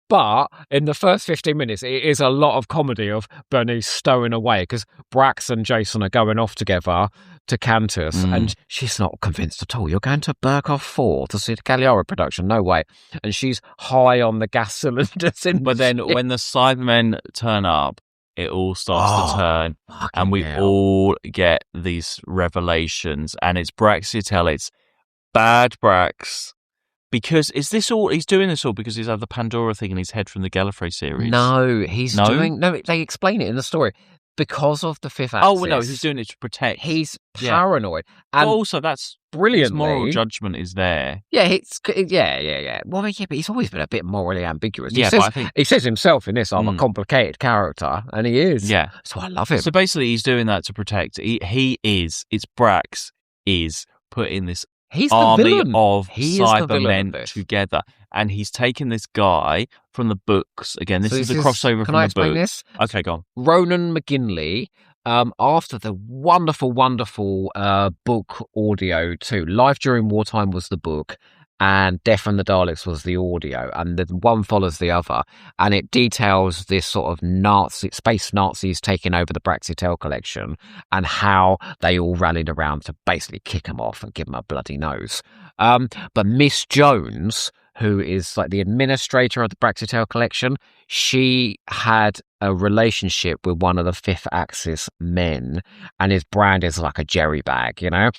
But in the first 15 minutes, it is a lot of comedy of Bernice stowing away because Brax and Jason are going off together to Cantus and she's not convinced at all. You're going to Burkoff 4 to see the Cagliari production? No way. And she's high on the gas cylinders. But then when the Cybermen turn up, it all starts to turn and we all get these revelations and it's Braxitel, it's bad Brax. Because is this all, he's doing this all because he's had the Pandora thing in his head from the Gallifrey series? No, they explain it in the story. Because of the fifth axis. Oh, no, he's doing it to protect. He's paranoid. And but also, that's brilliantly. His moral judgment is there. Yeah, Well, yeah, but he's always been a bit morally ambiguous. He says himself in this, I'm a complicated character, and he is. Yeah. So I love him. So basically, he's doing that to protect. It's Brax is putting this army of Cybermen together. And he's taken this guy from the books. Again, this is the crossover from the books. Can I explain this? Okay, go on. Ronan McGinley, after the wonderful book audio too. Life During Wartime was the book, and Death and the Daleks was the audio, and the one follows the other, and it details this sort of space Nazis taking over the Braxitel collection and how they all rallied around to basically kick them off and give them a bloody nose. But Miss Jones, who is like the administrator of the Braxitel collection, she had a relationship with one of the Fifth Axis men, and his brand is like a jerry bag, you know?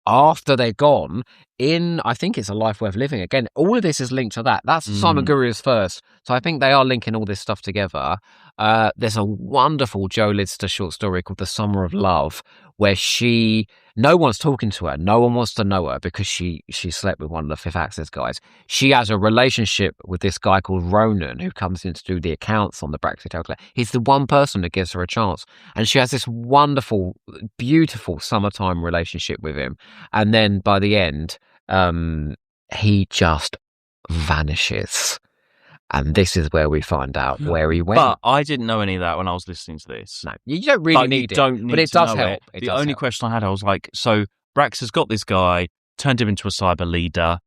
After they're gone, I think it's A Life Worth Living. Again, all of this is linked to that. That's Simon Gurria's first. So I think they are linking all this stuff together. There's a wonderful Joe Lidster short story called The Summer of Love, where no one's talking to her. No one wants to know her because she slept with one of the Fifth Axis guys. She has a relationship with this guy called Ronan, who comes in to do the accounts on the Braxitel collection. He's the one person that gives her a chance. And she has this wonderful, beautiful summertime relationship with him. And then by the end, he just vanishes. And this is where we find out where he went. But I didn't know any of that when I was listening to this. No, you don't really need it. But it does help. The only question I had, I was like, so Brax has got this guy, turned him into a cyber leader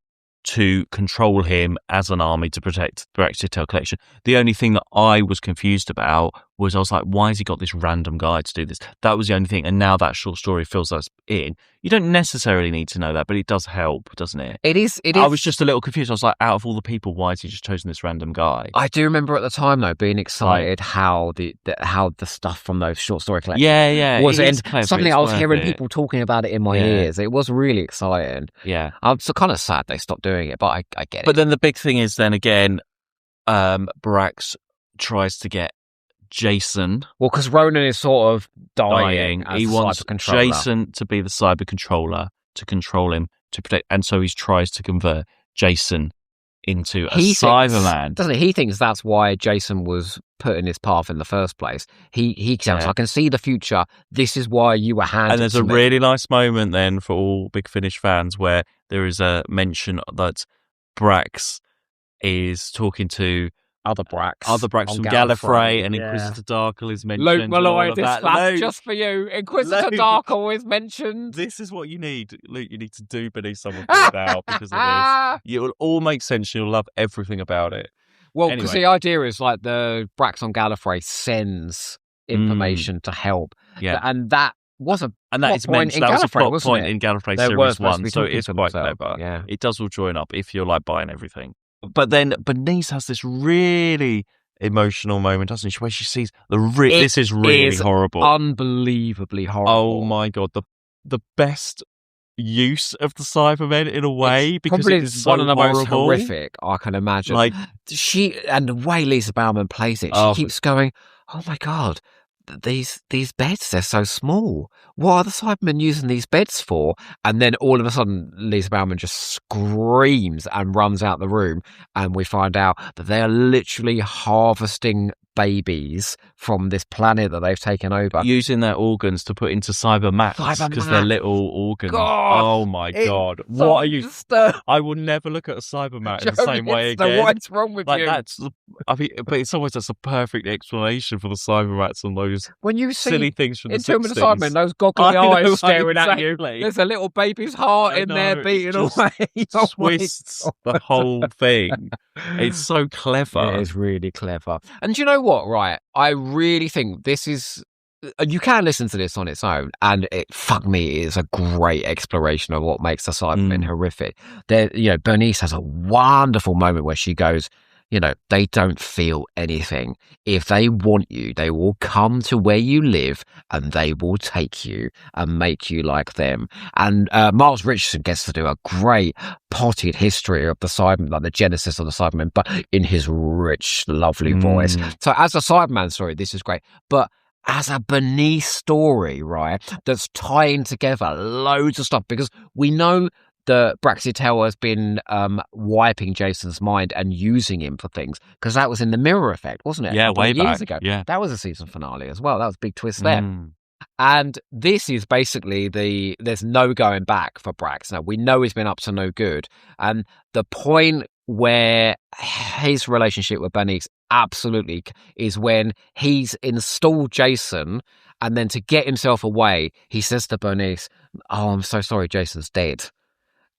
to control him as an army to protect the Braxitel collection. The only thing that I was confused about was I was like, why has he got this random guy to do this? That was the only thing. And now that short story fills us in. You don't necessarily need to know that, but it does help, doesn't it? It is. I was just a little confused. I was like, out of all the people, why has he just chosen this random guy? I do remember at the time, though, being excited how the stuff from those short story collections was. And suddenly I was hearing people talking about it in my ears. It was really exciting. Yeah. I'm so kind of sad they stopped doing it, but I get it. But then the big thing is then again, Brax tries to get Jason. Well, because Ronan is sort of dying. He wants Jason to be the cyber controller, to control him, to protect. And so he tries to convert Jason into a He Cyberman. Doesn't he? He thinks that's why Jason was put in his path in the first place. He says, I can see the future. This is why you were handed. And there's a really nice moment then for all Big Finish fans where there is a mention that Brax is talking to other Brax from Gallifrey, and Inquisitor Darkle is mentioned. Luke Malloy, that's just for you. Inquisitor Darkle is mentioned. This is what you need, Luke. You need to do Bernice Summerfield now because of this. It will all make sense. You'll love everything about it. Well, because the idea is like the Brax on Gallifrey sends information to help. Yeah, and that was a and that is point in that Gallifrey, was a plot point in Gallifrey Series 1, so it's quite clever. Yeah, it does all join up if you're like buying everything. But then Bernice has this really emotional moment, doesn't she, where she sees this is really horrible. Unbelievably horrible. Oh my God. The best use of the Cybermen in a way, because it is so one of the horrible. most horrific I can imagine. Like and the way Lisa Bauman plays it, she keeps going, oh my God, these beds, they're so small. What are the Cybermen using these beds for? And then all of a sudden Lisa Bauman just screams and runs out the room, and we find out that they are literally harvesting babies from this planet that they've taken over, using their organs to put into Cybermats because they're little organs. God, oh my God, what are you? I will never look at a Cybermat in the same way again. What's wrong with you? But it's almost a perfect explanation for the Cybermats and those when you see silly things from the 60s. Entombment of the Cybermen, those goggly eyes staring at you. There's a little baby's heart in there beating away. Twists the whole thing. It's so clever. It is really clever. And do you know what, right? I really think this is... You can listen to this on its own, and it is a great exploration of what makes the Cybermen horrific. Bernice has a wonderful moment where she goes, they don't feel anything. If they want you, they will come to where you live and they will take you and make you like them. And Miles Richardson gets to do a great potted history of the Cybermen, like the genesis of the Cybermen, but in his rich, lovely voice. So as a Cyberman story, this is great. But as a Bernice story, right, that's tying together loads of stuff, because we know that Braxitel has been wiping Jason's mind and using him for things, because that was in the Mirror Effect, wasn't it? Yeah, way years back. ago. Yeah, that was a season finale as well. That was a big twist there. And this is basically there's no going back for Brax. Now, we know he's been up to no good. And the point where his relationship with Bernice absolutely is when he's installed Jason, and then to get himself away, he says to Bernice, oh, I'm so sorry, Jason's dead.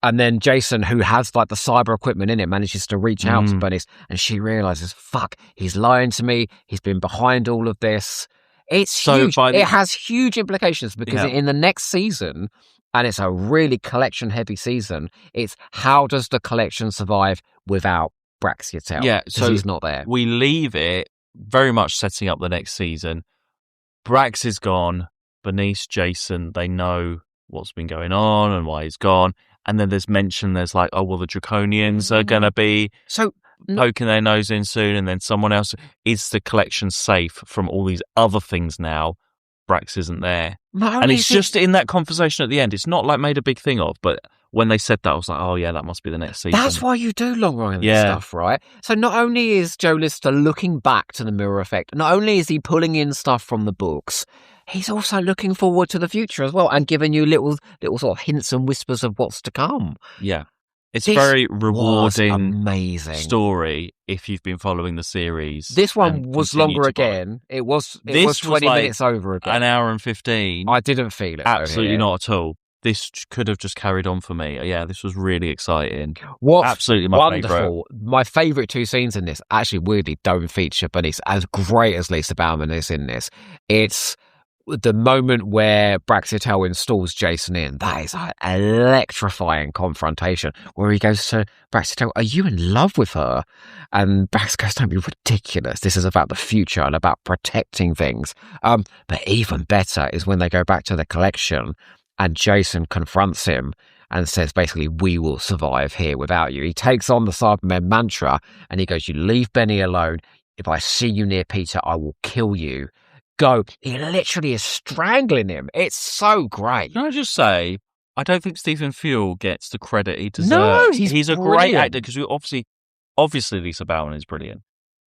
And then Jason, who has like the cyber equipment in it, manages to reach out to Bernice, and she realizes, fuck, he's lying to me. He's been behind all of this. It's huge. It has huge implications, because in the next season, and it's a really collection-heavy season, it's how does the collection survive without Braxiatel? Yeah, so he's not there. We leave it very much setting up the next season. Brax is gone. Bernice, Jason, they know what's been going on and why he's gone. And then there's like, oh, well, the Draconians are going to be poking their nose in soon. And then someone else, is the collection safe from all these other things now? Brax isn't there. And it's just in that conversation at the end. It's not like made a big thing of, but when they said that, I was like, oh yeah, that must be the next season. That's why you do long-running stuff, right? So not only is Joe Lister looking back to the Mirror Effect, not only is he pulling in stuff from the books, he's also looking forward to the future as well, and giving you little sort of hints and whispers of what's to come. Yeah. It's a very rewarding, amazing story if you've been following the series. This one was longer again. It was 20 minutes over again. An hour and 15. I didn't feel it. Absolutely not at all. This could have just carried on for me. Yeah, this was really exciting. Absolutely my favourite. My favourite two scenes in this actually weirdly don't feature Bernice, as great as Lisa Bauman is in this. It's the moment where Braxiatel installs Jason in. That is an electrifying confrontation where he goes to Braxiatel, are you in love with her? And Brax goes, don't be ridiculous. This is about the future and about protecting things. But even better is when they go back to the collection and Jason confronts him and says, basically, we will survive here without you. He takes on the Cybermen mantra and he goes, you leave Benny alone. If I see you near Peter, I will kill you. Go. He literally is strangling him. It's so great. Can I just say, I don't think Stephen Fuel gets the credit he deserves. No, he's a great actor, because obviously obviously Lisa Bowen is brilliant,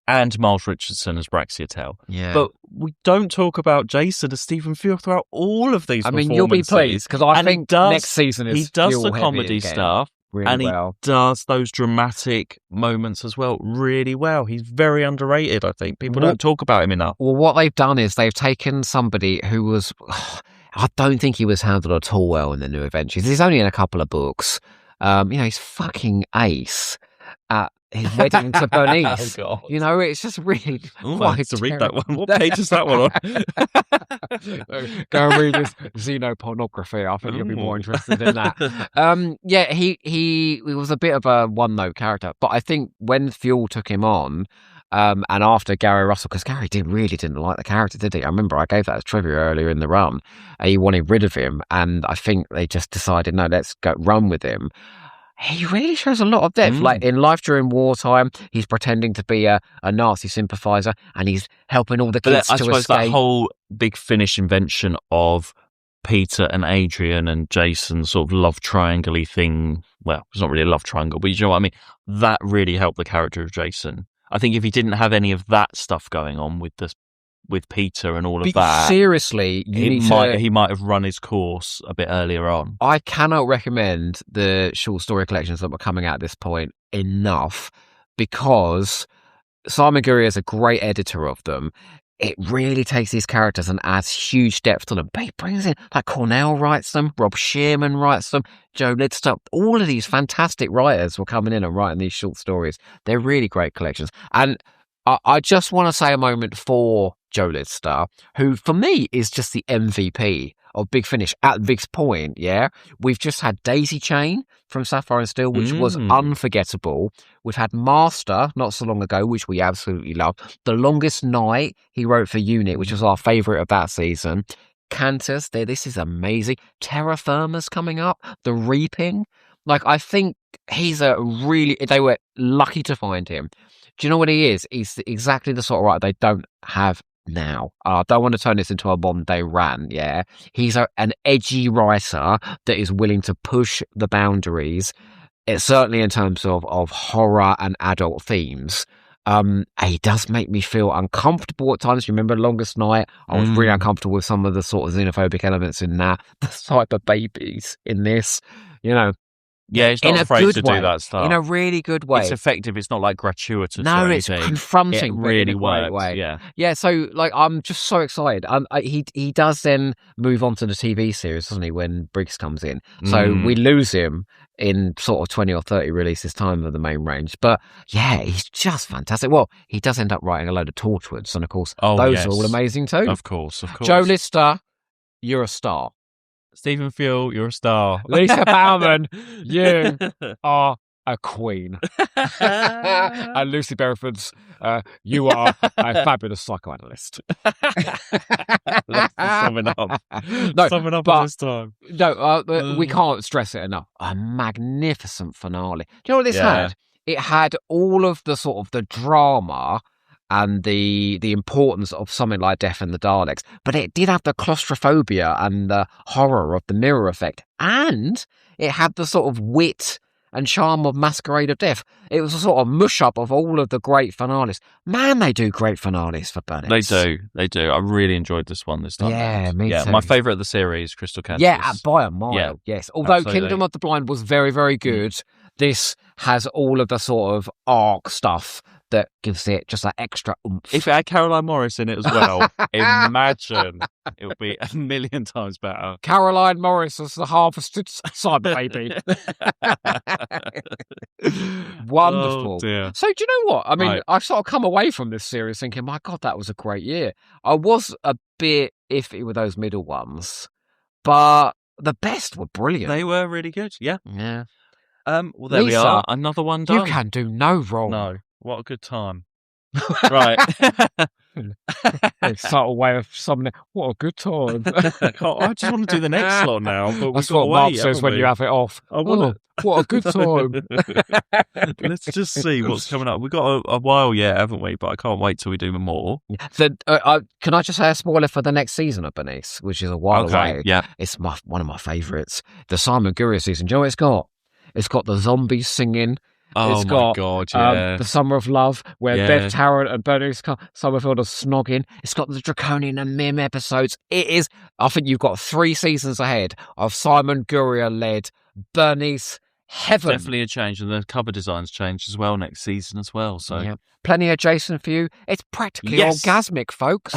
and Miles Richardson as Braxiatel. Yeah. But we don't talk about Jason as Stephen Field throughout all of these performances. You'll be pleased, because I think next season is he does the Field-heavy comedy again. stuff. Really and well. he does those dramatic moments as well really well. He's very underrated, I think. People don't talk about him enough. Well, what they've done is they've taken somebody who was... I don't think he was handled at all well in the New Adventures. He's only in a couple of books. He's fucking ace at his wedding to Bernice. Oh, God. It's just really... I have to read that one. What page is that one on? Go and read his xenopornography. I think you'll be more interested in that. He was a bit of a one-note character, but I think when Fuel took him on, and after Gary Russell, because Gary really didn't like the character, did he? I remember I gave that as trivia earlier in the run. He wanted rid of him, and I think they just decided, no, let's go run with him. He really shows a lot of depth. Like in Life During Wartime, he's pretending to be a Nazi sympathizer, and he's helping all the kids to escape. I suppose that whole Big Finish invention of Peter and Adrian and Jason's sort of love triangle-y thing. Well, it's not really a love triangle, but you know what I mean? That really helped the character of Jason. I think if he didn't have any of that stuff going on with Peter and all of that, seriously, he might have run his course a bit earlier on. I cannot recommend the short story collections that were coming out at this point enough, because Simon Gurrier is a great editor of them. It really takes these characters and adds huge depth to them. But he brings in, like, Cornell writes them, Rob Shearman writes them, Joe Lidster. All of these fantastic writers were coming in and writing these short stories. They're really great collections. And I just want to say a moment for Joe Lidster, who for me is just the MVP of Big Finish at this point. Yeah, we've just had Daisy Chain from Sapphire and Steel, which was unforgettable. We've had Master not so long ago, which we absolutely love. The Longest Night he wrote for Unit, which was our favourite of that season. Cantus, this is amazing. Terra Firma's coming up. The Reaping. Like, I think they were lucky to find him. Do you know what he is? He's exactly the sort of writer they don't have now. I don't want to turn this into a modern day rant, yeah? He's an edgy writer that is willing to push the boundaries, certainly in terms of horror and adult themes. He does make me feel uncomfortable at times. You remember Longest Night? I was really uncomfortable with some of the sort of xenophobic elements in that. The cyber babies in this, Yeah, he's not afraid to do that stuff. In a really good way. It's effective. It's not like gratuitous. No, it's confronting. It really works. Way. Yeah. Yeah, so like I'm just so excited. He does then move on to the TV series, doesn't he, when Briggs comes in. So we lose him in sort of 20 or 30 releases time of the main range. But yeah, he's just fantastic. Well, he does end up writing a load of Torchwoods, and of course, those are all amazing too. Of course. Joe Lidster, you're a star. Stephen Field, you're a star. Lisa Bauman, you are a queen. And Lucy Bereford's, you are a fabulous psychoanalyst. Summing up at this time. No, we can't stress it enough. A magnificent finale. Do you know what this had? It had all of the sort of the drama and the importance of something like Death and the Daleks, but it did have the claustrophobia and the horror of the mirror effect, and it had the sort of wit and charm of Masquerade of Death. It was a sort of mush-up of all of the great finales. Man, they do great finales for Bernice. They do. I really enjoyed this one this time. Yeah, me too. My favourite of the series, Crystal Cantus. Yeah, by a mile, yes. Although absolutely. Kingdom of the Blind was very, very good, this has all of the sort of arc stuff that gives it just that extra oomph. If it had Caroline Morris in it as well, imagine it would be a million times better. Caroline Morris as the harvested son, baby. Wonderful. Oh, dear. So do you know what? I mean, I've sort of come away from this series thinking, my God, that was a great year. I was a bit iffy with those middle ones, but the best were brilliant. They were really good, yeah. Yeah. Well, there Lisa, we are. Another one done. You can do no wrong. No. What a good time. Right. A subtle way of summing it. What a good time. I just want to do the next slot now. But that's what Mark says when you have it off. What a good time. Let's just see what's coming up. We've got a while yet, haven't we? But I can't wait till we do more. Can I just say a spoiler for the next season of Bernice, which is a while away? Yeah. It's one of my favourites. The Simon Gurrier season. Do you know what it's got? It's got the zombies singing Oh It's my got God, yeah. The Summer of Love, where Yeah. Bev Tarrant and Bernice Summerfield are snogging. It's got the Draconian and Mim episodes. It is. I think you've got 3 seasons ahead of Simon Gurrier-led Bernice Heaven. Definitely a change, and the cover design's changed as well next season as well. So Yeah. Plenty of Jason for you. It's practically Yes. orgasmic, folks.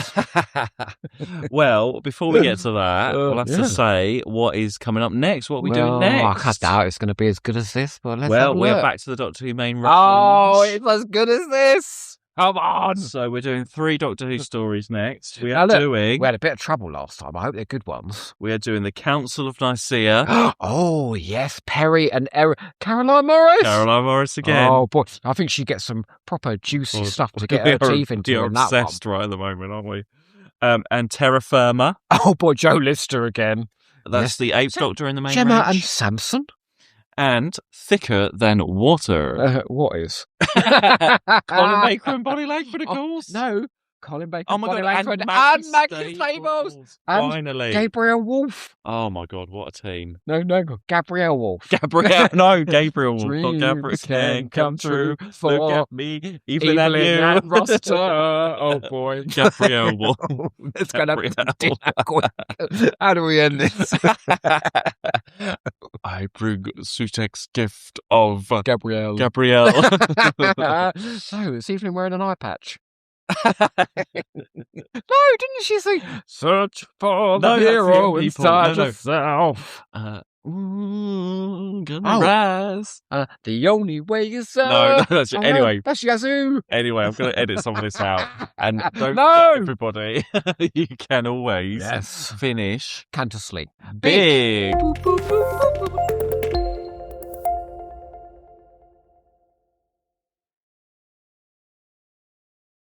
Well, before we get to that, we'll have to say what is coming up next. What are we doing next? I doubt it's going to be as good as this, but let's have Well, a we're look. back to the Doctor Who main Oh, range. it's as good as this. Come on. So we're doing 3 Doctor Who stories next. We Now are look, we doing had a bit of trouble last time. I hope they're good ones. the Council of Nicaea. Oh, yes, Perry and Caroline Morris. Caroline Morris again. Oh, boy. I think she gets some proper juicy stuff to get We her are- teeth into we are in that one. obsessed right at the moment, aren't we? And Terra Firma. Oh, boy, Joe Lister again. That's the 8th Doctor in the main Gemma and range. Samson. And Thicker Than Water. What is? Colin Baker and Bonnie Langford, of course. No, Colin Baker, Oh my Bonnie God, Langford, and and Maggie Maggie Stables. Stables. And Finally. Gabriel Wolfe. Oh my God, what a team. No, Gabrielle Wolfe. Gabriel Wolf. Dreams Gabriel can come true for Look at me, even at Evelyn you. and Roster. Oh, boy. Gabriel Wolf. It's going to be Gabrielle. quick. How do we end this? I bring Sutek's gift of Gabrielle. Gabrielle. So, is Evelyn wearing an eye patch? No, didn't she say, search for the No, that's the hero young people. inside No. yourself? Gonna rise. The only way is No, that's it. Anyway. That's Yazoo. Anyway, I'm going to edit some of this out. And don't No. forget, everybody, you can always Yes. finish Cantus Sleep. big. Boop, boop, boop, boop, boop.